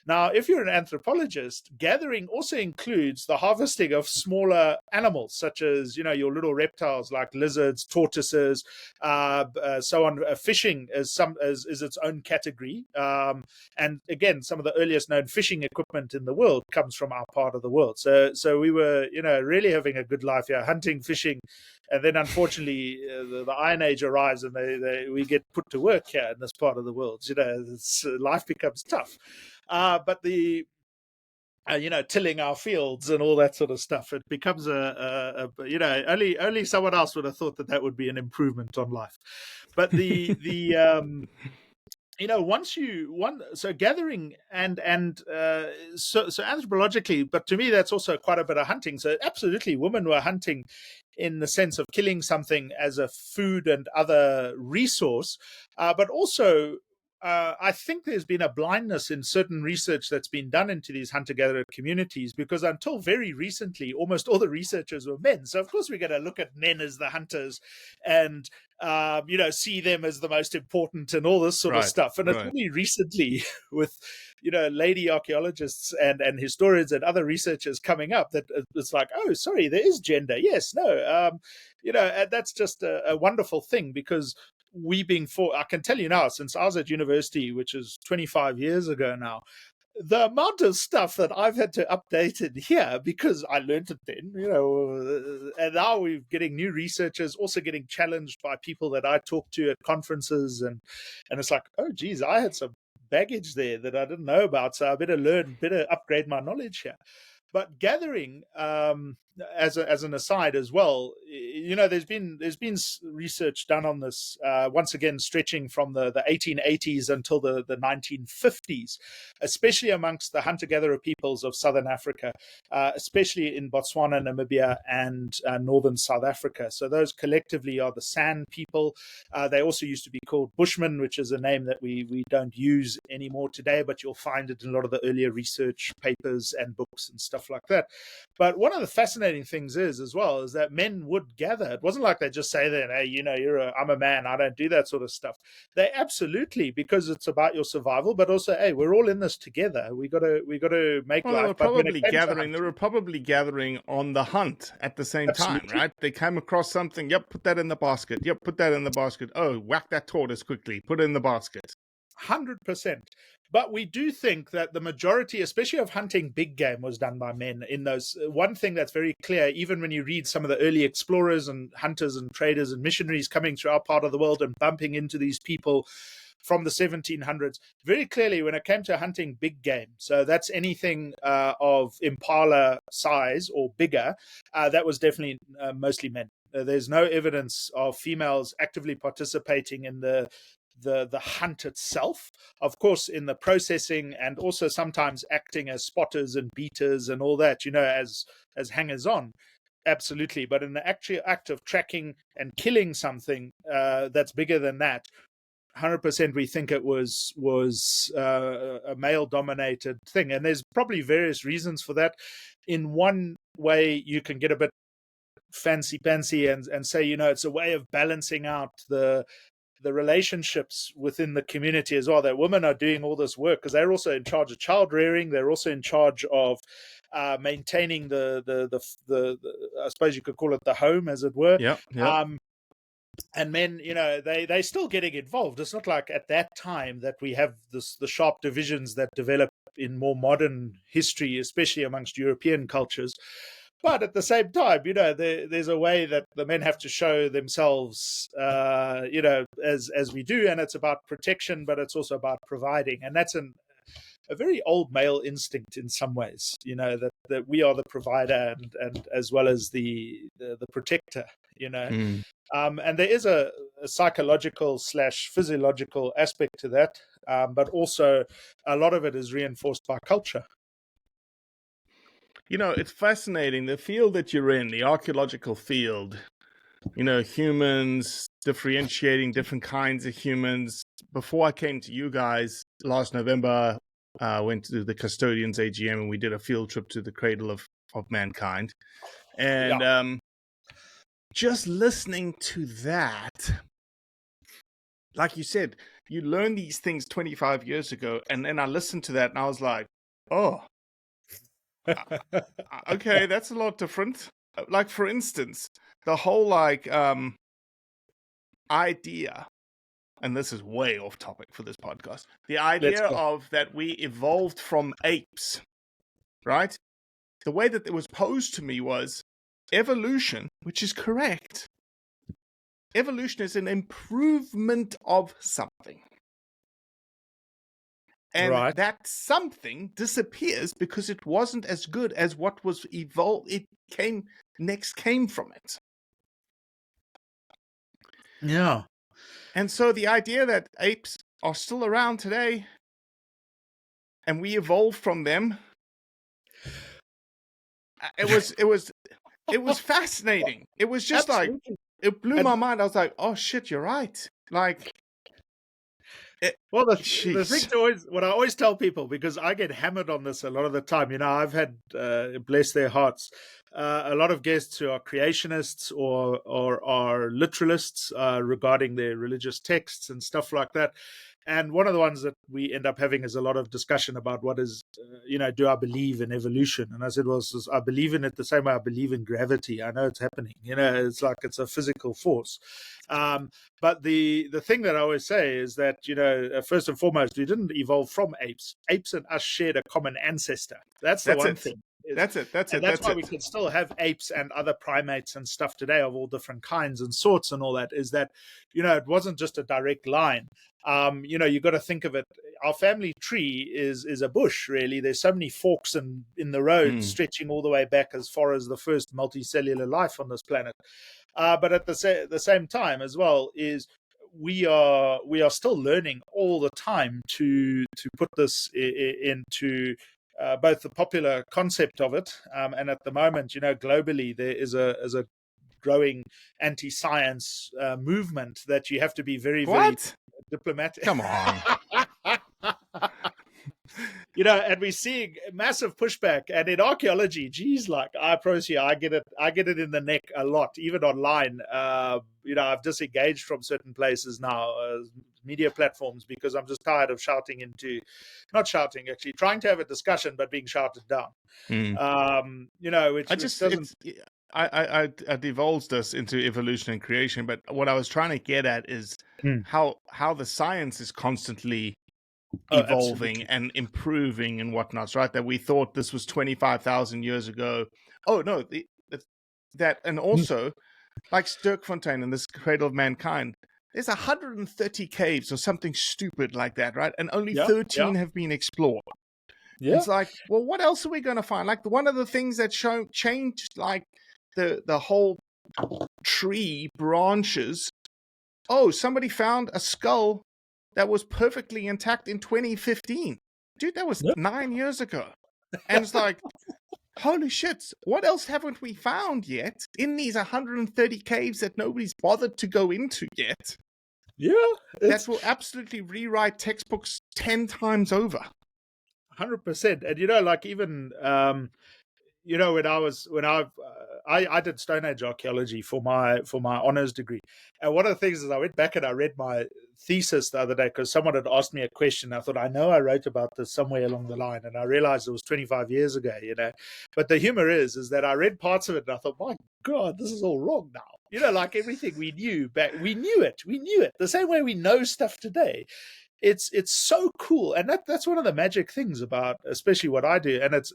Speaker 2: Now, if you're an anthropologist, gathering also includes the harvesting of smaller animals, such as, your little reptiles like lizards, tortoises, so on. Fishing is its own category. And again, some of the earliest known fishing equipment in the world comes from our part of the world. So we were, really having a good life here, hunting, fishing. And then, unfortunately, the Iron Age arrives, and we get put to work here in this part of the world. Life becomes tough. But the tilling our fields and all that sort of stuff, it becomes only someone else would have thought that would be an improvement on life. But so gathering and so anthropologically, but to me that's also quite a bit of hunting. So absolutely, women were hunting in the sense of killing something as a food and other resource, but also I think there's been a blindness in certain research that's been done into these hunter-gatherer communities, because until very recently, almost all the researchers were men. So of course we're going to look at men as the hunters and see them as the most important and all this sort of stuff. And it's only recently with lady archaeologists and historians and other researchers coming up that it's like, oh, sorry, there is gender. Yes, no, and that's just a wonderful thing, because I can tell you now, since I was at university, which is 25 years ago now, the amount of stuff that I've had to update in here, because I learned it then, and now we're getting new researchers also getting challenged by people that I talk to at conferences, and it's like, oh geez, I had some baggage there that I didn't know about, so I better upgrade my knowledge here. But gathering, as an aside as well, there's been research done on this, once again stretching from the 1880s until the 1950s, especially amongst the hunter-gatherer peoples of southern Africa, especially in Botswana, Namibia, and northern South Africa. So those collectively are the San people. They also used to be called Bushmen, which is a name that we don't use anymore today, but you'll find it in a lot of the earlier research papers and books and stuff like that. But one of the fascinating fascinating things is as well is that men would gather. It wasn't like they just say that, hey, I'm a man, I don't do that sort of stuff. They absolutely, because it's about your survival, but also, hey, we're all in this together. We got to make
Speaker 1: Well,
Speaker 2: life. But when it came to
Speaker 1: they were probably gathering on the hunt at the same time,
Speaker 2: absolutely.
Speaker 1: right? They came across something. Yep, put that in the basket. Yep, put that in the basket. Oh, whack that tortoise quickly. Put it in the basket.
Speaker 2: 100%. But we do think that the majority, especially of hunting big game, was done by men in those. One thing that's very clear, even when you read some of the early explorers and hunters and traders and missionaries coming through our part of the world and bumping into these people from the 1700s, very clearly when it came to hunting big game, so that's anything of impala size or bigger, that was definitely mostly men. There's no evidence of females actively participating in the hunt itself, of course, in the processing, and also sometimes acting as spotters and beaters and all that, as hangers on. Absolutely. But in the actual act of tracking and killing something that's bigger than that, 100% we think it was a male dominated thing. And there's probably various reasons for that. In one way, you can get a bit fancy and say, it's a way of balancing out the relationships within the community as well, that women are doing all this work because they're also in charge of child rearing. They're also in charge of maintaining the I suppose you could call it the home, as it were.
Speaker 1: Yep.
Speaker 2: And men, they still getting involved. It's not like at that time that we have the sharp divisions that develop in more modern history, especially amongst European cultures. But at the same time, there's a way that the men have to show themselves, as we do. And it's about protection, but it's also about providing. And that's a very old male instinct in some ways, that we are the provider and as well as the protector, and there is a psychological / physiological aspect to that. But also a lot of it is reinforced by culture.
Speaker 1: It's fascinating. The field that you're in, the archaeological field, humans, differentiating different kinds of humans. Before I came to you guys last November, I went to the Custodians AGM and we did a field trip to the cradle of mankind. And just listening to that, like you said, you learn these things 25 years ago. And then I listened to that and I was like, oh, okay, that's a lot different. Like, for instance, the whole idea, and this is way off topic for this podcast, the idea of that we evolved from apes, right? The way that it was posed to me was evolution, which is correct. Evolution is an improvement of something. And that something disappears because it wasn't as good as what was evolved. It came from it.
Speaker 2: Yeah. And
Speaker 1: so the idea that apes are still around today and we evolved from them, it was fascinating. It was just Absolutely. It blew my mind. I was like, oh shit, you're right. Like,
Speaker 2: the thing what I always tell people, because I get hammered on this a lot of the time, I've had, bless their hearts, a lot of guests who are creationists or are literalists regarding their religious texts and stuff like that. And one of the ones that we end up having is a lot of discussion about what is, do I believe in evolution? And I said, well, I believe in it the same way I believe in gravity. I know it's happening. It's like it's a physical force. But the thing that I always say is that, first and foremost, we didn't evolve from apes. Apes and us shared a common ancestor. That's the one thing.
Speaker 1: That's it.
Speaker 2: That's why we can still have apes and other primates and stuff today of all different kinds and sorts and all that, is that, it wasn't just a direct line. You got to think of it. Our family tree is a bush, really. There's so many forks in the road stretching all the way back as far as the first multicellular life on this planet. But at the same time as well is we are still learning all the time to put this into both the popular concept of it, and at the moment, globally there is a growing anti-science movement that you have to be very, very diplomatic.
Speaker 1: Come on.
Speaker 2: and we're seeing massive pushback. And in archaeology, geez, like I promise you, I get it in the neck a lot, even online. I've disengaged from certain places now, media platforms, because I'm just tired of not shouting, actually, trying to have a discussion, but being shouted down. Which doesn't.
Speaker 1: I divulged us into evolution and creation, but what I was trying to get at is how the science is constantly evolving and improving and whatnot, right? That we thought this was 25,000 years ago. Oh no, that, and also like Sterkfontein and this Cradle of Mankind, there's 130 caves or something stupid like that, right? And only 13 have been explored. Yeah. It's like, well, what else are we going to find? Like one of the things that changed, like the whole tree branches. Oh, somebody found a skull that was perfectly intact in 2015. Dude, that was 9 years ago. And it's like, holy shit, what else haven't we found yet in these 130 caves that nobody's bothered to go into yet?
Speaker 2: Yeah.
Speaker 1: That will absolutely rewrite textbooks 10 times over.
Speaker 2: 100%. And, like even... I did Stone Age archaeology for my honors degree, and one of the things is I went back and I read my thesis the other day because someone had asked me a question. I thought, I know I wrote about this somewhere along the line, and I realized it was 25 years ago. But the humor is that I read parts of it and I thought, my God, this is all wrong now. Like everything we knew back, we knew it the same way we know stuff today. It's so cool, and that's one of the magic things about especially what I do, and it's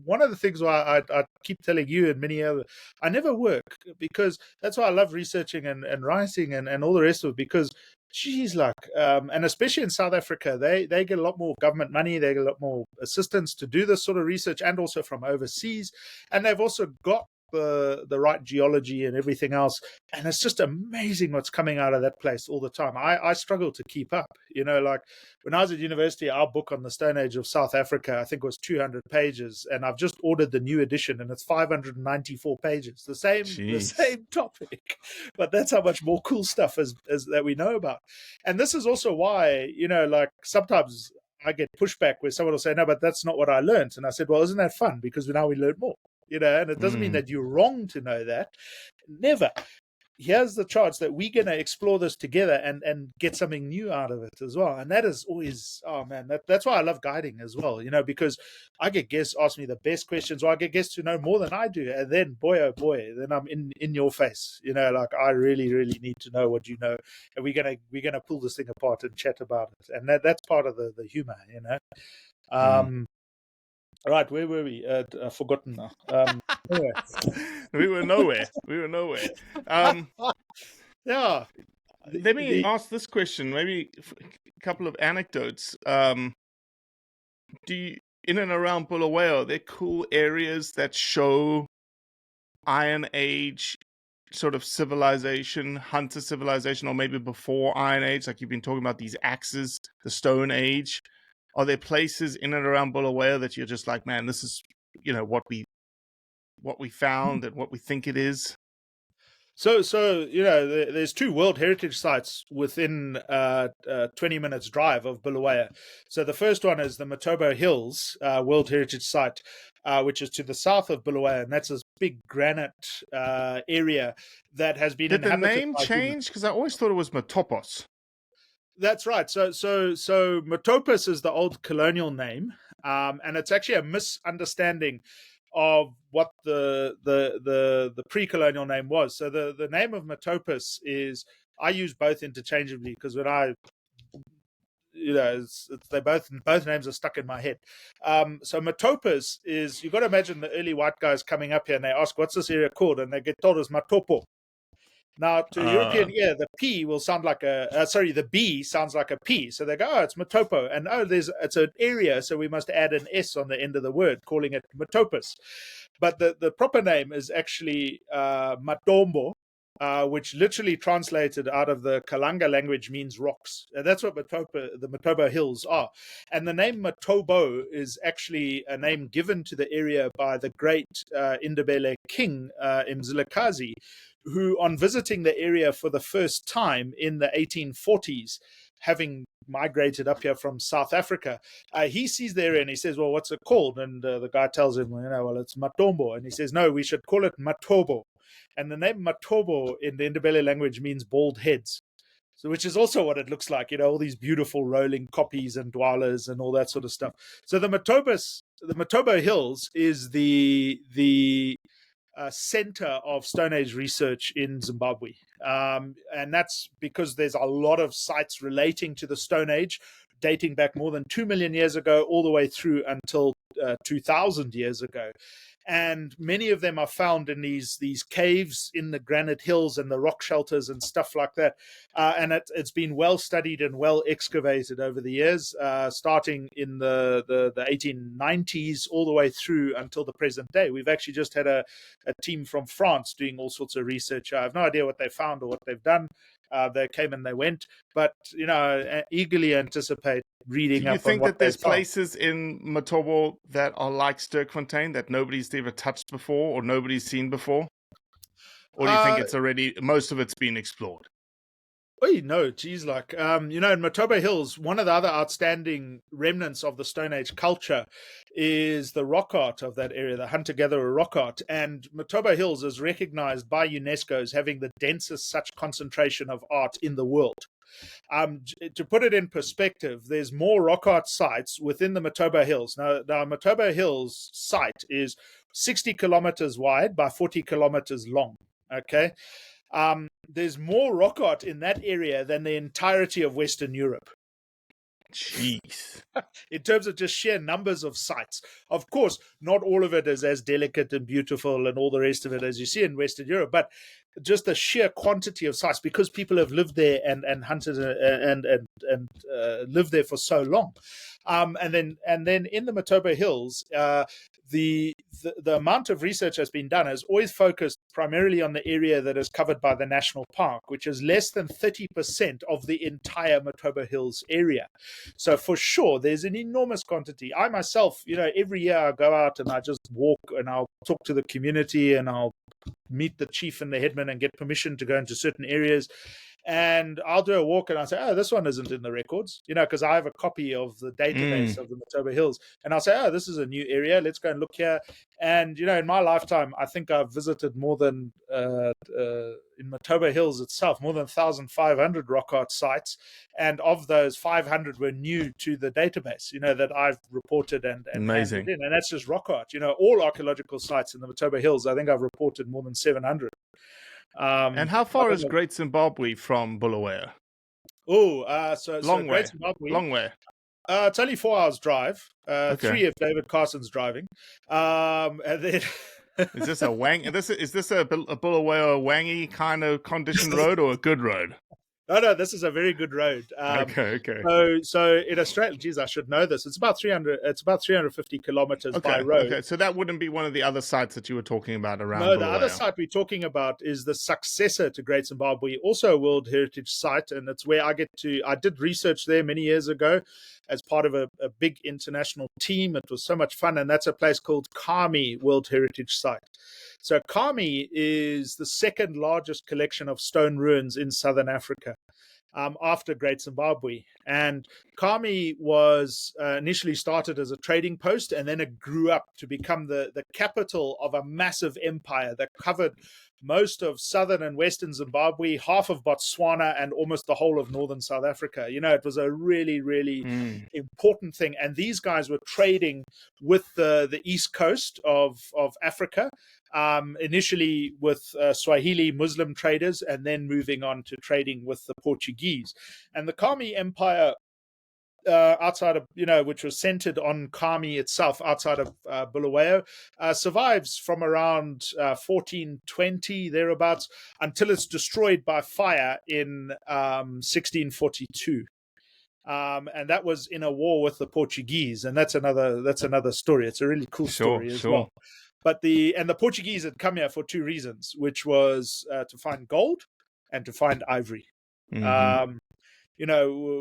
Speaker 2: one of the things why I keep telling you and many other, I never work, because that's why I love researching and writing and all the rest of it, because geez, and especially in South Africa, they get a lot more government money, they get a lot more assistance to do this sort of research, and also from overseas, and they've also got the right geology and everything else, and it's just amazing what's coming out of that place all the time. I struggle to keep up. Like when I was at university, our book on the Stone Age of South Africa, I think, was 200 pages, and I've just ordered the new edition, and it's 594 pages, the same topic, but that's how much more cool stuff as that we know about. And this is also why, like sometimes I get pushback where someone will say, no, but that's not what I learned. And I said, well, isn't that fun? Because now we learn more. And it doesn't mean that you're wrong to know that. Never. Here's the chance that we're going to explore this together and get something new out of it as well. And that is always, oh man, that's why I love guiding as well, because I get guests ask me the best questions, or I get guests who know more than I do. And then, boy, oh boy, then I'm in your face, like I really, really need to know what you know. And we're going to pull this thing apart and chat about it. And that's part of the humor, All right, where were we? I've forgotten now.
Speaker 1: We were nowhere.
Speaker 2: Yeah.
Speaker 1: Let me ask this question. Maybe a couple of anecdotes. Do you, in and around Bulawayo, are there cool areas that show Iron Age sort of civilization, hunter civilization, or maybe before Iron Age? Like you've been talking about these axes, the Stone Age. Are there places in and around Bulawayo that you're just like, man, this is, what we found and what we think it is?
Speaker 2: So there's 2 World Heritage Sites within 20 minutes drive of Bulawayo. So the first one is the Matobo Hills World Heritage Site, which is to the south of Bulawayo, and that's this big granite area that has been inhabited.
Speaker 1: Did the name change? Because I always thought it was Matopos.
Speaker 2: That's right. So Matopos is the old colonial name, and it's actually a misunderstanding of what the pre-colonial name was. So the name of Matopos is, I use both interchangeably because when I, they both names are stuck in my head. So Matopos is, you've got to imagine the early white guys coming up here and they ask, what's this area called? And they get told it's Matopo. Now, to a European ear, the P will sound like the B sounds like a P. So they go, oh, it's Matopo. And it's an area, so we must add an S on the end of the word, calling it Matopos. But the proper name is actually Matombo, which literally translated out of the Kalanga language means rocks. And that's what the Matobo Hills are. And the name Matobo is actually a name given to the area by the great Indabele king, Mzilikazi, who, on visiting the area for the first time in the 1840s, having migrated up here from South Africa, he sees the area and he says, well, what's it called? And the guy tells him, well, it's Matombo. And he says, no, we should call it Matobo. And the name Matobo in the Ndebele language means bald heads. So, which is also what it looks like, all these beautiful rolling koppies and dwalas and all that sort of stuff. So the Matobo Hills is the center of Stone Age research in Zimbabwe. And that's because there's a lot of sites relating to the Stone Age, dating back more than 2 million years ago, all the way through until 2,000 years ago. And many of them are found in these caves in the granite hills and the rock shelters and stuff like that. And it's been well studied and well excavated over the years, starting in the 1890s all the way through until the present day. We've actually just had a team from France doing all sorts of research. I have no idea what they found or what they've done. They came and they went, but eagerly anticipate reading.
Speaker 1: Do you think that there's places in Matobo that are like Sterkfontein that nobody's ever touched before or nobody's seen before? Or do you think it's already, most of it's been explored?
Speaker 2: No, geez, in Matobo Hills, one of the other outstanding remnants of the Stone Age culture is the rock art of that area, the hunter-gatherer rock art. And Matobo Hills is recognized by UNESCO as having the densest such concentration of art in the world. To put it in perspective, there's more rock art sites within the Matobo Hills. Now Matobo Hills site is 60 kilometers wide by 40 kilometers long, okay? There's more rock art in that area than the entirety of Western Europe.
Speaker 1: Jeez.
Speaker 2: In terms of just sheer numbers of sites. Of course, not all of it is as delicate and beautiful and all the rest of it as you see in Western Europe, but just the sheer quantity of sites, because people have lived there and hunted and lived there for so long. And then in the Matobo Hills, the amount of research that's been done has always focused primarily on the area that is covered by the national park, which is less than 30% of the entire Matobo Hills area. So for sure, there's an enormous quantity. I myself, every year I go out and I just walk and I'll talk to the community and I'll meet the chief and the headman and get permission to go into certain areas. And I'll do a walk and I'll say, oh, this one isn't in the records, because I have a copy of the database of the Matobo Hills. And I'll say, oh, this is a new area. Let's go and look here. And, in my lifetime, I think I've visited more than, in Matobo Hills itself, more than 1,500 rock art sites. And of those, 500 were new to the database, that I've reported and
Speaker 1: amazing.
Speaker 2: And that's just rock art. All archaeological sites in the Matobo Hills, I think I've reported more than 700.
Speaker 1: And how far is Great Zimbabwe from Bulawayo?
Speaker 2: Long way.
Speaker 1: Great Zimbabwe, long way.
Speaker 2: It's only 4 hours drive. 3 if David Carson's driving. And then
Speaker 1: is this a Is this a Bulawayo wangy kind of conditioned road or a good road?
Speaker 2: No, this is a very good road.
Speaker 1: Okay.
Speaker 2: So in Australia, geez, I should know this. It's about 350 kilometers by road.
Speaker 1: Okay, so that wouldn't be one of the other sites that you were talking about around.
Speaker 2: No,
Speaker 1: Bulawayo.
Speaker 2: The other site we're talking about is the successor to Great Zimbabwe, also a World Heritage Site, and it's where I did research there many years ago as part of a big international team. It was so much fun, and that's a place called Kami World Heritage Site. So Kami is the second largest collection of stone ruins in southern Africa, after Great Zimbabwe. And Kami was initially started as a trading post, and then it grew up to become the capital of a massive empire that covered most of southern and western Zimbabwe, half of Botswana, and almost the whole of northern South Africa. It was a really, really important thing. And these guys were trading with the east coast of Africa, initially with Swahili Muslim traders, and then moving on to trading with the Portuguese. And the Kami Empire, outside of, which was centered on Kami itself, outside of Bulawayo, survives from around 1420, thereabouts, until it's destroyed by fire in 1642. And that was in a war with the Portuguese, and that's another story. It's a really cool story as well. But the Portuguese had come here for 2 reasons, which was to find gold and to find ivory.
Speaker 1: Mm-hmm.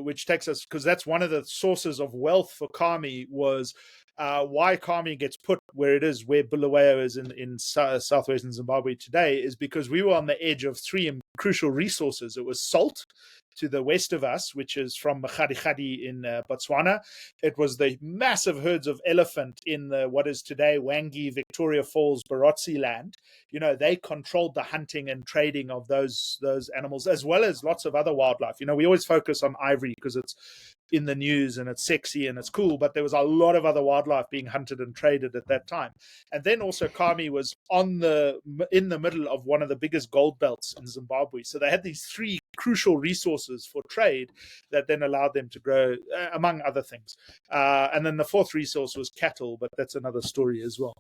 Speaker 2: Which takes us, because that's one of the sources of wealth for Kami, was why Kami gets put where it is, where Bulawayo is in southwestern Zimbabwe today, is because we were on the edge of 3 crucial resources. It was salt, to the west of us, which is from Makgadikgadi in Botswana. It was the massive herds of elephant in what is today Wangi, Victoria Falls, Barotse land. They controlled the hunting and trading of those animals, as well as lots of other wildlife. We always focus on ivory because it's in the news and it's sexy and it's cool, but there was a lot of other wildlife being hunted and traded at that time. And then also Kami was in the middle of one of the biggest gold belts in Zimbabwe. So they had these three crucial resources for trade that then allowed them to grow, among other things. And then the fourth resource was cattle, but that's another story as well.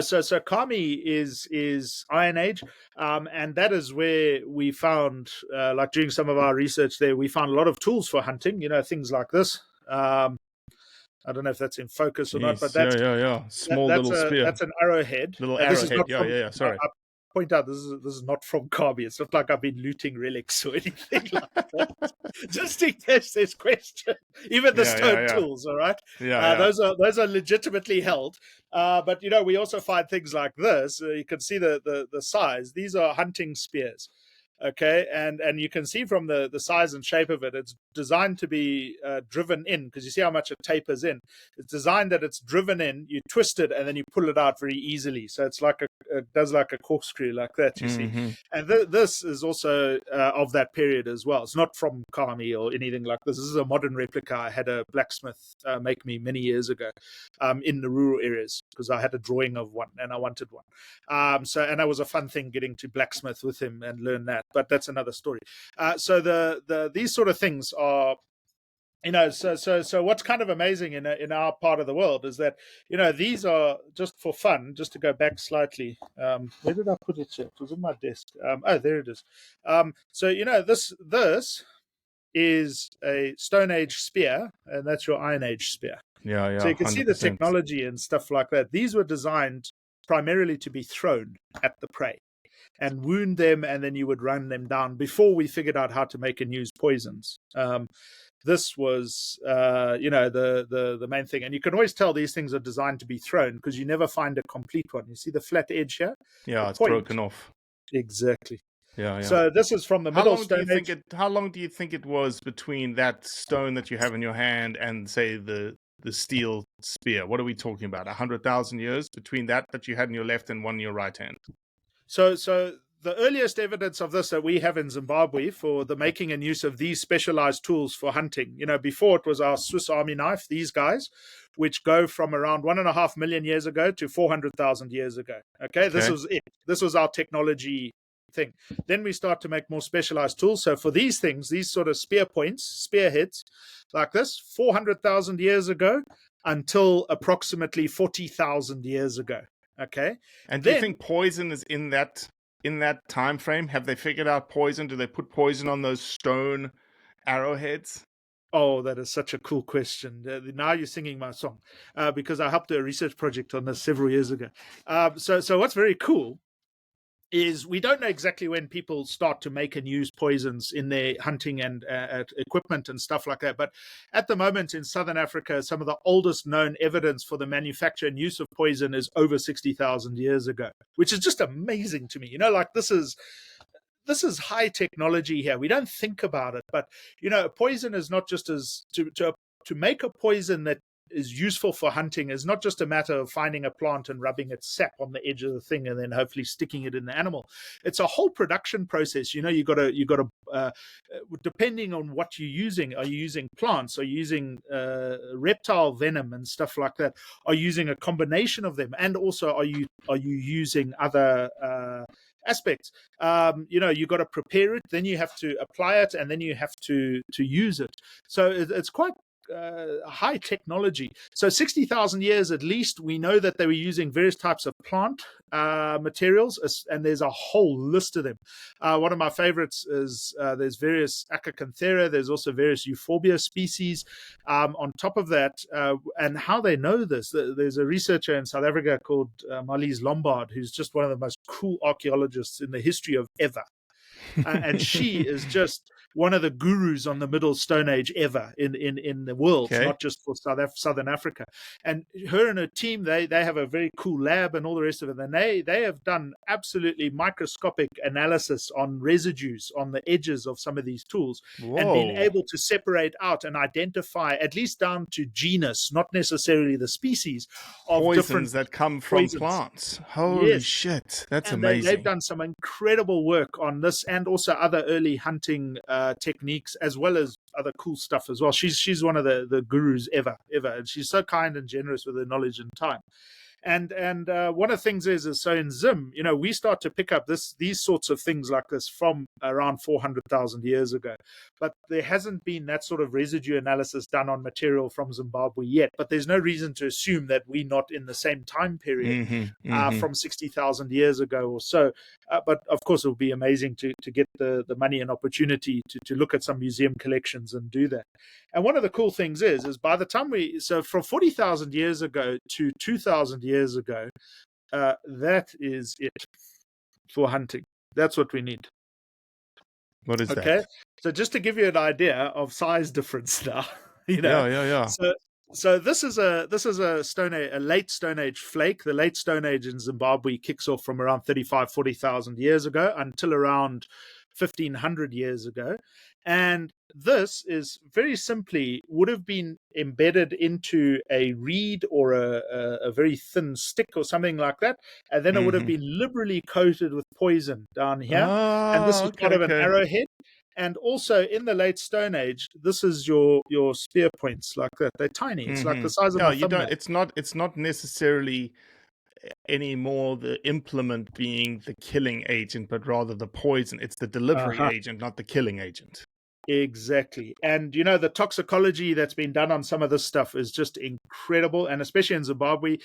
Speaker 2: So Kami is Iron Age, and that is where we found, like during some of our research there, we found a lot of tools for hunting, things like this. I don't know if that's in focus or not, but that's
Speaker 1: little spear.
Speaker 2: That's an arrowhead.
Speaker 1: Little arrowhead. Sorry.
Speaker 2: I point out this is not from Kami. It's not like I've been looting relics or anything like that. Just in case there's question. Even the stone tools, all right? Those are legitimately held. But we also find things like this. You can see the size. These are hunting spears. Okay, and you can see from the size and shape of it, it's designed to be driven in, because you see how much it tapers in. It's designed that it's driven in, you twist it, and then you pull it out very easily. So it's like it does like a corkscrew like that, you see. And this is also of that period as well. It's not from Kami or anything like this. This is a modern replica. I had a blacksmith make me many years ago in the rural areas, because I had a drawing of one and I wanted one. And that was a fun thing, getting to blacksmith with him and learn that. But that's another story. So these sort of things are, so what's kind of amazing in our part of the world is that, these are just for fun. Just to go back slightly, where did I put it? It was in my desk. There it is. This is a Stone Age spear, and that's your Iron Age spear. So you can 100%. See the technology and stuff like that. These were designed primarily to be thrown at the prey and wound them, and then you would run them down before we figured out how to make and use poisons. This was, the main thing. And you can always tell these things are designed to be thrown because you never find a complete one. You see the flat edge here?
Speaker 1: Yeah, it's broken off.
Speaker 2: Exactly.
Speaker 1: Yeah.
Speaker 2: So this is from the middle Stone Age.
Speaker 1: How long do you think it was between that stone that you have in your hand and, say, the steel spear? What are we talking about? 100,000 years between that you had in your left and one in your right hand?
Speaker 2: So the earliest evidence of this that we have in Zimbabwe for the making and use of these specialized tools for hunting, before it was our Swiss Army knife, these guys, which go from around 1.5 million years ago to 400,000 years ago. Okay, this was it. This was our technology thing. Then we start to make more specialized tools. So for these things, these sort of spear points, spearheads like this, 400,000 years ago until approximately 40,000 years ago. Okay.
Speaker 1: And do you think poison is in that time frame? Have they figured out poison? Do they put poison on those stone arrowheads?
Speaker 2: Oh, that is such a cool question. Now you're singing my song, because I helped a research project on this several years ago. So what's very cool is we don't know exactly when people start to make and use poisons in their hunting and equipment and stuff like that. But at the moment in Southern Africa, some of the oldest known evidence for the manufacture and use of poison is over 60,000 years ago, which is just amazing to me. This is high technology here. We don't think about it, but poison is not just as to make a poison that is useful for hunting is not just a matter of finding a plant and rubbing its sap on the edge of the thing and then hopefully sticking it in the animal. It's a whole production process. You got to depending on what you're using. Are you using plants? Are you using reptile venom and stuff like that? Are you using a combination of them? And also, are you using other aspects? You got to prepare it, then you have to apply it, and then you have to use it. So it's quite high technology. So 60,000 years at least, we know that they were using various types of plant materials, and there's a whole list of them. One of my favorites is there's various Acacanthera, there's also various Euphorbia species. On top of that, and how they know this, there's a researcher in South Africa called Marlies Lombard, who's just one of the most cool archaeologists in the history of ever. and she is just one of the gurus on the Middle Stone Age ever in the world,
Speaker 1: Okay.
Speaker 2: not just for Southern Africa. And her and her team, they have a very cool lab and all the rest of it. And they have done absolutely microscopic analysis on residues on the edges of some of these tools, and been
Speaker 1: Whoa.
Speaker 2: able to separate out and identify, at least down to genus, not necessarily the species, of
Speaker 1: Poisons
Speaker 2: different
Speaker 1: that come from
Speaker 2: poisons.
Speaker 1: plants. Holy
Speaker 2: Yes.
Speaker 1: shit. That's
Speaker 2: And they've
Speaker 1: amazing.
Speaker 2: done some incredible work on this, and also other early hunting techniques, as well as other cool stuff as well. She's one of the gurus ever, and she's so kind and generous with her knowledge and time. And one of the things is so in Zim, we start to pick up these sorts of things like this from around 400,000 years ago. But there hasn't been that sort of residue analysis done on material from Zimbabwe yet. But there's no reason to assume that we're not in the same time period from 60,000 years ago or so. But of course, it would be amazing to get the money and opportunity to look at some museum collections and do that. And one of the cool things is by the time so from 40,000 years ago to 2,000 years ago, that is it for hunting. That's what we need.
Speaker 1: What is
Speaker 2: Okay.
Speaker 1: that?
Speaker 2: So just to give you an idea of size difference now,
Speaker 1: Yeah.
Speaker 2: So this is a late Stone Age flake. The late Stone Age in Zimbabwe kicks off from around 40,000 years ago until around 1,500 years ago. And this is very simply would have been embedded into a reed or a very thin stick or something like that. And then it would have been liberally coated with poison down here. And this was part of an arrowhead. And also in the late Stone Age, this is your spear points like that. They're tiny. It's like the size of my thumbnail.
Speaker 1: It's not necessarily anymore the implement being the killing agent, but rather the poison. It's the delivery agent, not the killing agent.
Speaker 2: Exactly. And the toxicology that's been done on some of this stuff is just incredible. And especially in Zimbabwe,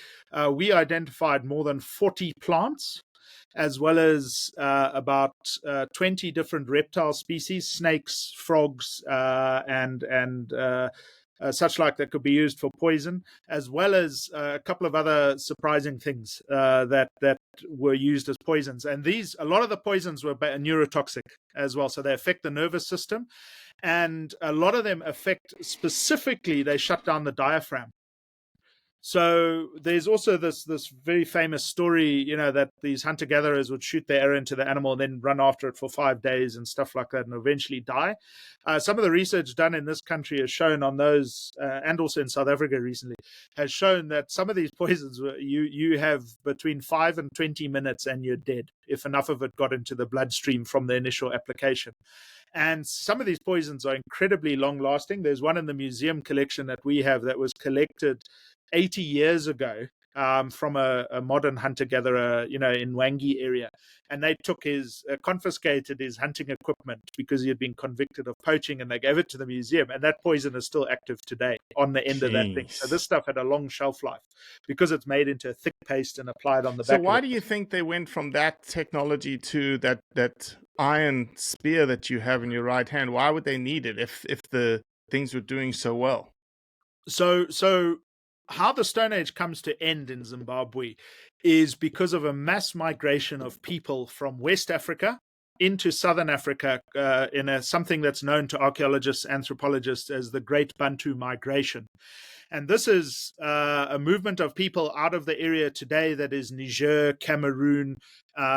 Speaker 2: we identified more than 40 plants, as well as about 20 different reptile species, snakes, frogs, and such like that could be used for poison, as well as a couple of other surprising things that were used as poisons. And a lot of the poisons were neurotoxic as well, so they affect the nervous system, and a lot of them affect specifically, they shut down the diaphragm. So there's also this very famous story, that these hunter-gatherers would shoot their arrow into the animal and then run after it for 5 days and stuff like that and eventually die. Some of the research done in this country has shown on those, and also in South Africa recently, has shown that some of these poisons, you have between 5 and 20 minutes and you're dead if enough of it got into the bloodstream from the initial application. And some of these poisons are incredibly long-lasting. There's one in the museum collection that we have that was collected 80 years ago from a modern hunter-gatherer, in Wangi area. And they took confiscated his hunting equipment because he had been convicted of poaching, and they gave it to the museum. And that poison is still active today on the end of that thing. So this stuff had a long shelf life because it's made into a thick paste and applied on the back.
Speaker 1: So why do you think they went from that technology to that iron spear that you have in your right hand? Why would they need it if the things were doing so well?
Speaker 2: So how the Stone Age comes to end in Zimbabwe is because of a mass migration of people from West Africa into Southern Africa in something that's known to archaeologists, anthropologists as the Great Bantu Migration. And this is a movement of people out of the area today that is Niger, Cameroon,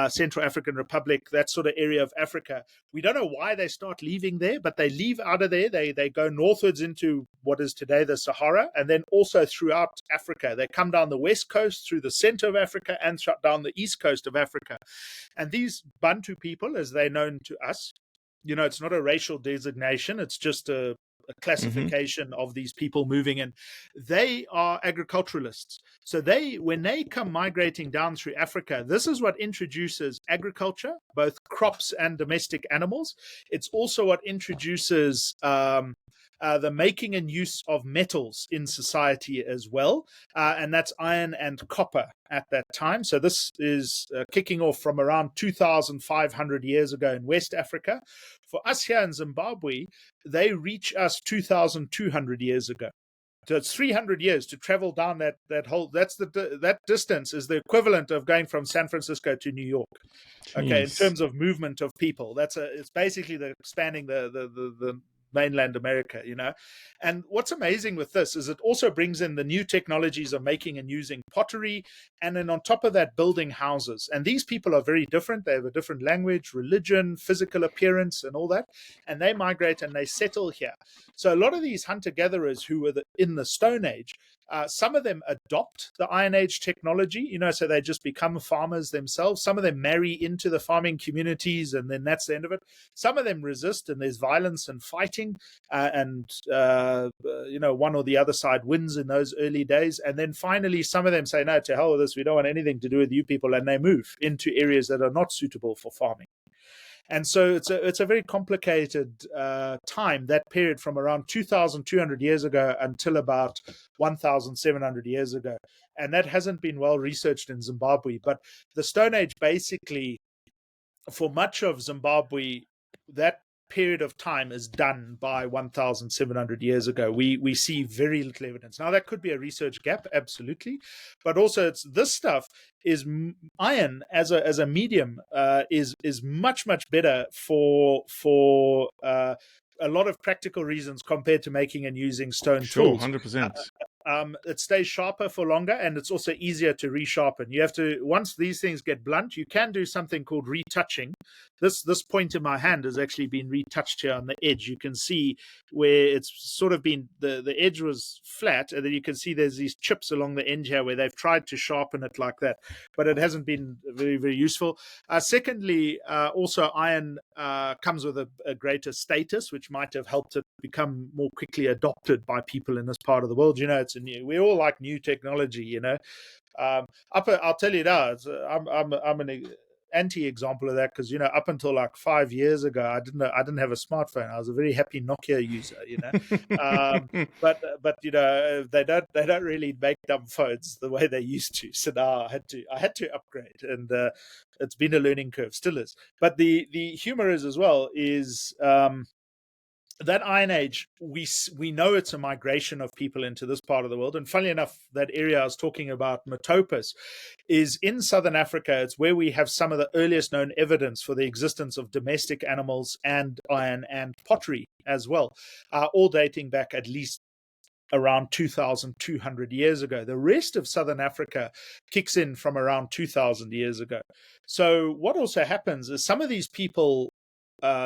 Speaker 2: Central African Republic, that sort of area of Africa. We don't know why they start leaving there, but they leave out of there. They go northwards into what is today the Sahara, and then also throughout Africa. They come down the west coast through the center of Africa and down the east coast of Africa. And these Bantu people, as they're known to us, it's not a racial designation. It's just a classification of these people moving in. They are agriculturalists. So when they come migrating down through Africa, this is what introduces agriculture, both crops and domestic animals. It's also what introduces the making and use of metals in society as well. And that's iron and copper at that time. So this is kicking off from around 2,500 years ago in West Africa. For us here in Zimbabwe, they reach us 2,200 years ago. So it's 300 years to travel down that whole. That distance is the equivalent of going from San Francisco to New York. Okay, in
Speaker 1: Jeez.
Speaker 2: terms of movement of people, it's basically expanding the mainland America, And what's amazing with this is it also brings in the new technologies of making and using pottery, and then on top of that, building houses. And these people are very different. They have a different language, religion, physical appearance, and all that. And they migrate and they settle here. So a lot of these hunter-gatherers who were in the Stone Age, some of them adopt the Iron Age technology, so they just become farmers themselves. Some of them marry into the farming communities, and then that's the end of it. Some of them resist, and there's violence and fighting, and one or the other side wins in those early days. And then finally, some of them say, no, to hell with this, we don't want anything to do with you people, and they move into areas that are not suitable for farming. And so it's a very complicated time, that period from around 2,200 years ago until about 1,700 years ago. And that hasn't been well researched in Zimbabwe. But the Stone Age, basically, for much of Zimbabwe, that period of time is done by 1,700 years ago. We see very little evidence. Now, that could be a research gap, absolutely, but also this stuff is iron as a medium is much better for a lot of practical reasons compared to making and using stone tools.
Speaker 1: 100%.
Speaker 2: It stays sharper for longer, and it's also easier to resharpen. You have to, once these things get blunt, you can do something called retouching. This point in my hand has actually been retouched here on the edge. You can see where it's sort of been, the edge was flat, and then you can see there's these chips along the end here where they've tried to sharpen it like that, but it hasn't been very, very useful. Secondly, also iron comes with a greater status, which might have helped it become more quickly adopted by people in this part of the world. We all like new technology. I'll tell you now, I'm an anti-example of that, because up until like 5 years ago, I didn't have a smartphone. I was a very happy Nokia user. But they don't really make dumb phones the way they used to. So now I had to upgrade, and it's been a learning curve, still is. But the humor is as well is. That Iron Age, we know it's a migration of people into this part of the world. And funnily enough, that area I was talking about, Metopus, is in southern Africa. It's where we have some of the earliest known evidence for the existence of domestic animals and iron and pottery as well, all dating back at least around 2,200 years ago. The rest of southern Africa kicks in from around 2,000 years ago. So what also happens is some of these people,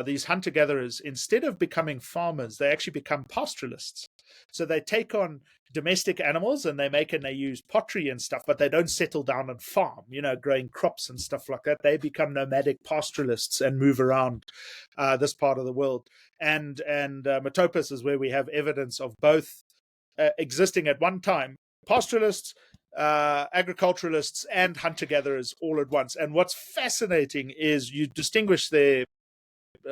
Speaker 2: these hunter-gatherers, instead of becoming farmers, they actually become pastoralists. So they take on domestic animals, and they use pottery and stuff, but they don't settle down and farm, growing crops and stuff like that. They become nomadic pastoralists and move around this part of the world. And Metopus is where we have evidence of both existing at one time, pastoralists, agriculturalists, and hunter-gatherers all at once. And what's fascinating is you distinguish their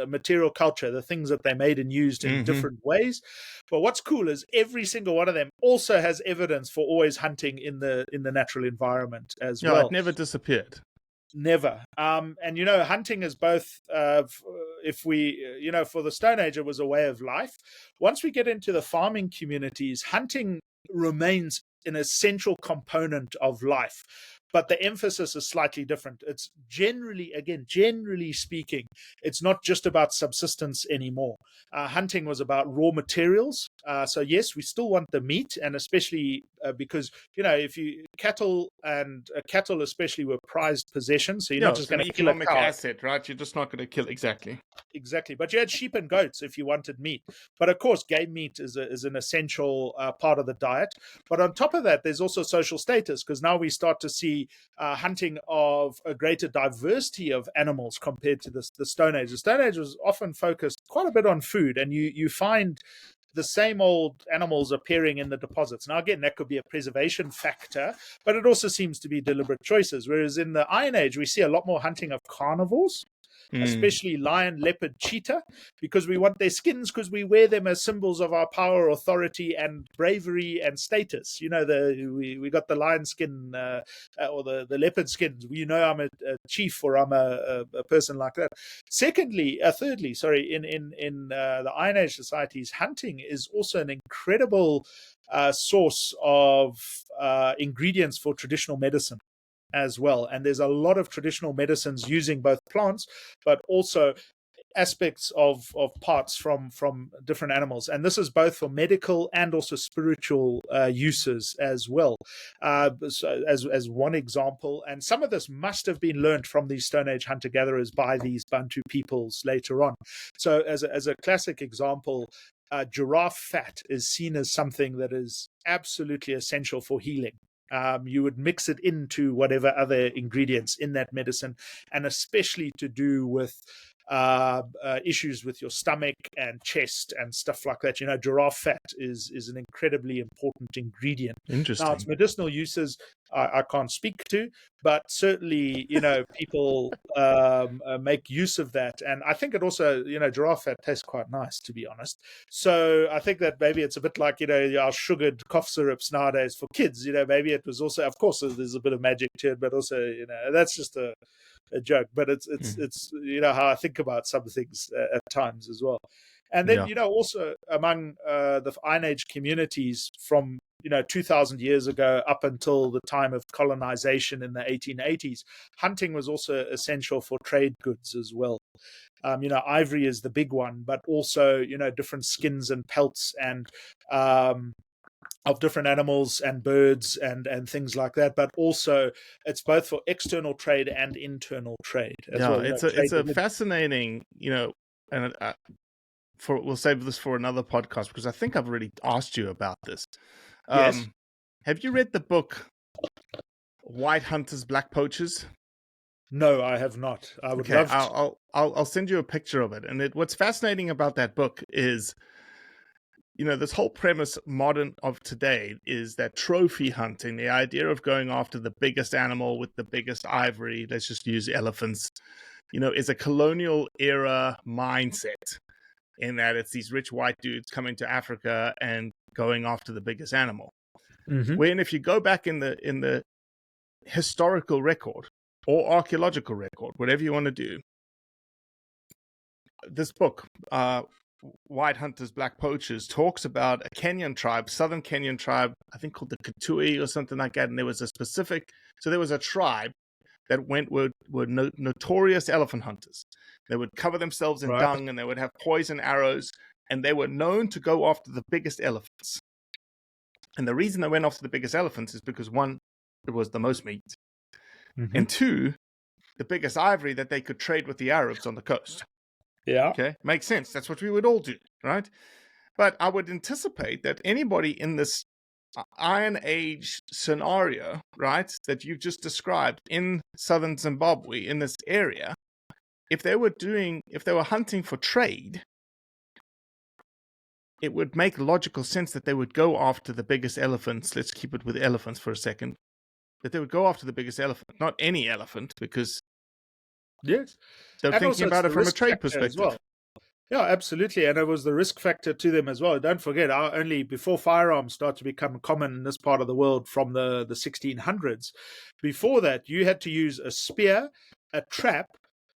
Speaker 2: material culture, the things that they made and used in different ways. But what's cool is every single one of them also has evidence for always hunting in the natural environment as well.
Speaker 1: It never disappeared.
Speaker 2: Never. And hunting is both, if we, for the Stone Age, it was a way of life. Once we get into the farming communities, hunting remains an essential component of life. But the emphasis is slightly different. It's generally speaking, it's not just about subsistence anymore. Hunting was about raw materials. So yes, we still want the meat, and especially because, if cattle especially were prized possessions. So you're not just going to kill a cow.
Speaker 1: Asset, right? You're just not going to kill exactly.
Speaker 2: But you had sheep and goats if you wanted meat. But of course, game meat is an essential part of the diet. But on top of that, there's also social status, because now we start to see hunting of a greater diversity of animals compared to the Stone Age. The Stone Age was often focused quite a bit on food, and you find the same old animals appearing in the deposits. Now, again, that could be a preservation factor, but it also seems to be deliberate choices. Whereas in the Iron Age, we see a lot more hunting of carnivores. especially lion, leopard, cheetah, because we want their skins because we wear them as symbols of our power, authority, and bravery and status. We got the lion skin or the leopard skins. I'm a chief or I'm a person like that. Thirdly, sorry, in the Iron Age societies, hunting is also an incredible source of ingredients for traditional medicine as well. And there's a lot of traditional medicines using both plants, but also aspects of parts from different animals, and this is both for medical and also spiritual uses as well. So as one example, and some of this must have been learned from these Stone Age hunter-gatherers by these Bantu peoples later on. So as a classic example, giraffe fat is seen as something that is absolutely essential for healing. You would mix it into whatever other ingredients in that medicine, and especially to do with issues with your stomach and chest and stuff like that. Giraffe fat is an incredibly important ingredient.
Speaker 1: Interesting.
Speaker 2: Now, its medicinal uses I can't speak to, but certainly, people make use of that. And I think it also, giraffe fat tastes quite nice, to be honest. So I think that maybe it's a bit like, our sugared cough syrups nowadays for kids. Maybe it was also, of course, there's a bit of magic to it, but also, that's just a joke. But it's how I think about some things at times as well. And then, also among the Iron Age communities from 2,000 years ago up until the time of colonization in the 1880s, hunting was also essential for trade goods as well. Ivory is the big one, but also, different skins and pelts and of different animals and birds and things like that. But also it's both for external trade and internal trade as well.
Speaker 1: It's a fascinating, and we'll save this for another podcast because I think I've already asked you about this.
Speaker 2: Yes.
Speaker 1: Have you read the book White Hunters, Black Poachers?
Speaker 2: No, I have not. I would love to.
Speaker 1: I'll send you a picture of it. And what's fascinating about that book is, this whole premise of today is that trophy hunting, the idea of going after the biggest animal with the biggest ivory, let's just use elephants, is a colonial era mindset, in that it's these rich white dudes coming to Africa and going after the biggest animal.
Speaker 2: Mm-hmm.
Speaker 1: When if you go back in the historical record or archaeological record, whatever you want to do, this book, White Hunters, Black Poachers, talks about a Kenyan tribe, southern Kenyan tribe, I think called the Kitui or something like that. And there was a tribe that were notorious elephant hunters. They would cover themselves in dung, and they would have poison arrows, and they were known to go after the biggest elephants. And the reason they went after the biggest elephants is because, one, it was the most meat, and two, the biggest ivory that they could trade with the Arabs on the coast.
Speaker 2: Yeah.
Speaker 1: Okay, makes sense. That's what we would all do, right? But I would anticipate that anybody in this Iron Age scenario, right, that you've just described in southern Zimbabwe, in this area, if they were hunting for trade, it would make logical sense that they would go after the biggest elephants. Let's keep it with elephants for a second. That they would go after the biggest elephant, not any elephant, because
Speaker 2: yes,
Speaker 1: they're thinking about it from a trade perspective.
Speaker 2: Well. Yeah, absolutely. And it was the risk factor to them as well. Don't forget, only before firearms start to become common in this part of the world from the 1600s, before that, you had to use a spear, a trap,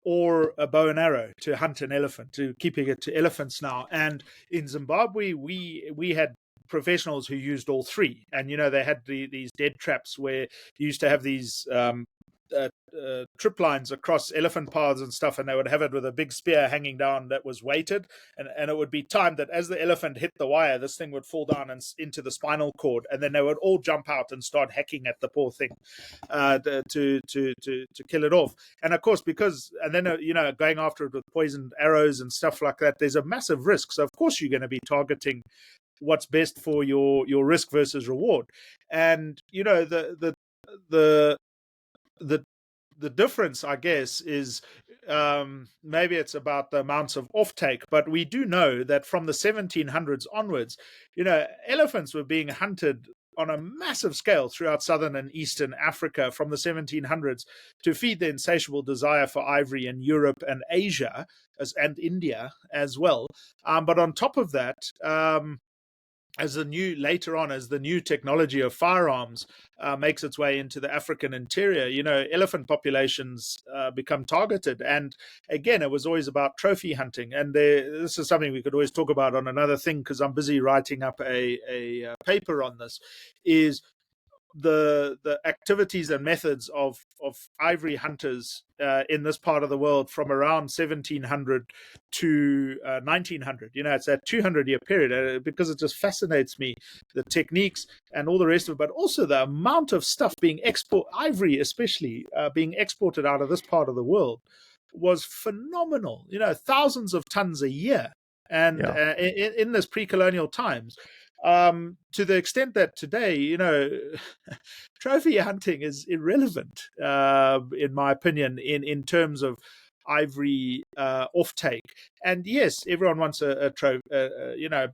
Speaker 2: or a bow and arrow to hunt an elephant, to keeping it to elephants now. And in Zimbabwe, we had professionals who used all three. And, they had these dead traps where you used to have these trip lines across elephant paths and stuff, and they would have it with a big spear hanging down that was weighted, and it would be timed that as the elephant hit the wire, this thing would fall down and into the spinal cord, and then they would all jump out and start hacking at the poor thing to kill it off. And of course, going after it with poisoned arrows and stuff like that, there's a massive risk. So of course you're going to be targeting what's best for your risk versus reward. And the difference, I guess, is maybe it's about the amounts of offtake, but we do know that from the 1700s onwards, elephants were being hunted on a massive scale throughout southern and eastern Africa from the 1700s to feed the insatiable desire for ivory in Europe and Asia and India as well. But on top of that, as the new technology of firearms makes its way into the African interior, elephant populations become targeted. And again, it was always about trophy hunting. And this is something we could always talk about on another thing, because I'm busy writing up a paper on this, is the activities and methods of ivory hunters in this part of the world from around 1700 to 1900. It's that 200-year period, because it just fascinates me, the techniques and all the rest of it, but also the amount of stuff being ivory especially being exported out of this part of the world was phenomenal. Thousands of tons a year. And in this pre-colonial times, to the extent that today, trophy hunting is irrelevant, in my opinion, in terms of ivory offtake. And yes, everyone wants a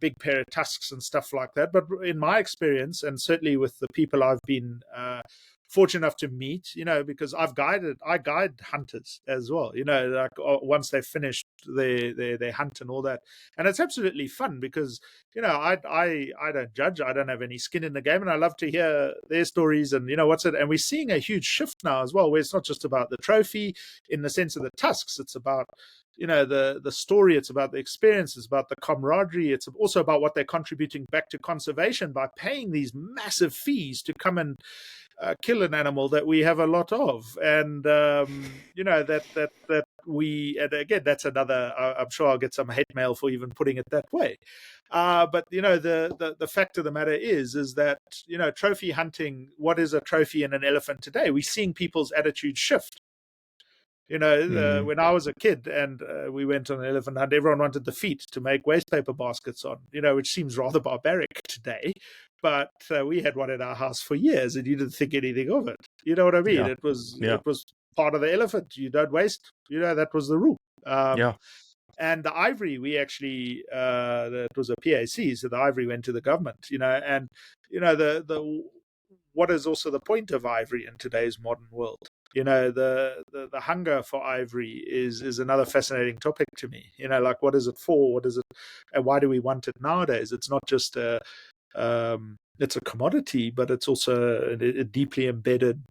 Speaker 2: big pair of tusks and stuff like that. But in my experience, and certainly with the people I've been fortunate enough to meet, because I guide hunters as well, like once they've finished their hunt and all that. And it's absolutely fun because, I don't judge. I don't have any skin in the game, and I love to hear their stories and, and we're seeing a huge shift now as well, where it's not just about the trophy in the sense of the tusks. It's about, the story. It's about the experience. It's about the camaraderie. It's also about what they're contributing back to conservation by paying these massive fees to come and kill an animal that we have a lot of. And that we, and again, that's another, I'm sure I'll get some hate mail for even putting it that way, but the fact of the matter is that trophy hunting, what is a trophy in an elephant today? We're seeing people's attitudes shift. When I was a kid and we went on an elephant hunt, everyone wanted the feet to make waste paper baskets on, which seems rather barbaric today. But we had one in our house for years, and you didn't think anything of it. You know what I mean?
Speaker 1: Yeah.
Speaker 2: It was part of the elephant. You don't waste. That was the rule. And the ivory, we actually it was a PAC, so the ivory went to the government. And the what is also the point of ivory in today's modern world? The hunger for ivory is another fascinating topic to me. Like, what is it for? What is it, and why do we want it nowadays? It's not just it's a commodity, but it's also a deeply embedded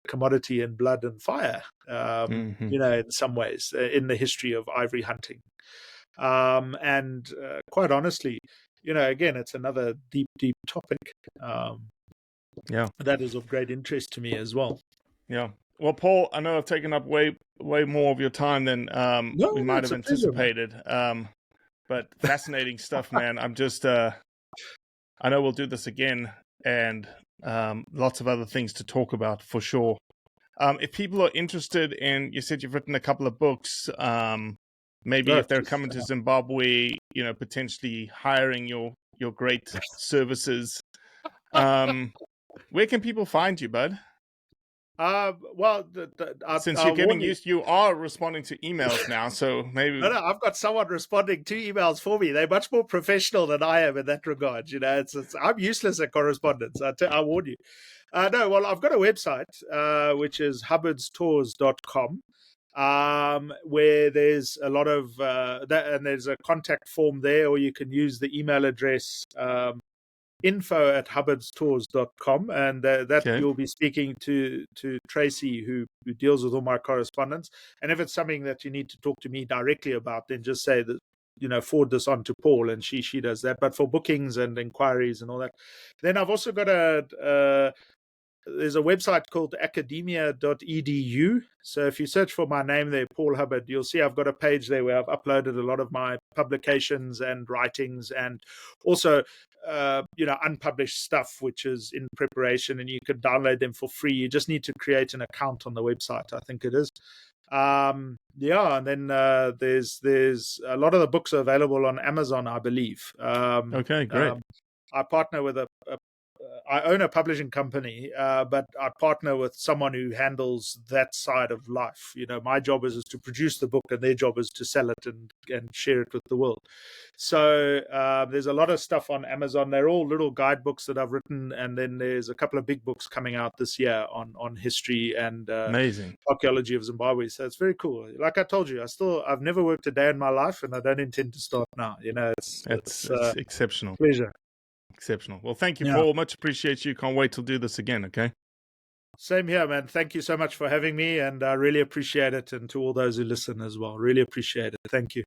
Speaker 2: commodity in blood and fire. In some ways, in the history of ivory hunting, and quite honestly, again, it's another deep topic. That is of great interest to me as well.
Speaker 1: Yeah. Well, Paul, I know I've taken up way more of your time than we might have anticipated. But fascinating stuff, man. I'm just, I know we'll do this again, and lots of other things to talk about for sure. If people are interested in, you said you've written a couple of books, maybe if they're coming to Zimbabwe, potentially hiring your great services. Where can people find you, bud?
Speaker 2: Well,
Speaker 1: since you're getting used, you are responding to emails now, so maybe.
Speaker 2: No, I've got someone responding to emails for me. They're much more professional than I am in that regard. I'm useless at correspondence. I warn you. No, well, I've got a website which is hubbardstours.com, where there's a lot of that, and there's a contact form there, or you can use the email address info@hubbardstours.com, and you'll be speaking to Tracy, who deals with all my correspondence. And if it's something that you need to talk to me directly about, then just say that, forward this on to Paul, and she does that. But for bookings and inquiries and all that, then I've also got there's a website called academia.edu. So if you search for my name there, Paul Hubbard, you'll see I've got a page there where I've uploaded a lot of my publications and writings, and also unpublished stuff which is in preparation, and you can download them for free. You just need to create an account on the website, I think it is. And then there's a lot of the books are available on Amazon, I believe.
Speaker 1: Okay, great.
Speaker 2: I partner with a I own a publishing company, but I partner with someone who handles that side of life. My job is to produce the book, and their job is to sell it and share it with the world. So there's a lot of stuff on Amazon. They're all little guidebooks that I've written, and then there's a couple of big books coming out this year on history and
Speaker 1: Amazing.
Speaker 2: archaeology of Zimbabwe. So it's very cool. Like I told you, I've never worked a day in my life, and I don't intend to start now.
Speaker 1: It's exceptional.
Speaker 2: Pleasure.
Speaker 1: Exceptional. Well, thank you,
Speaker 2: Yeah.
Speaker 1: Paul. Much appreciate you. Can't wait to do this again. Okay.
Speaker 2: Same here, man. Thank you so much for having me, and I really appreciate it. And to all those who listen as well, really appreciate it. Thank you.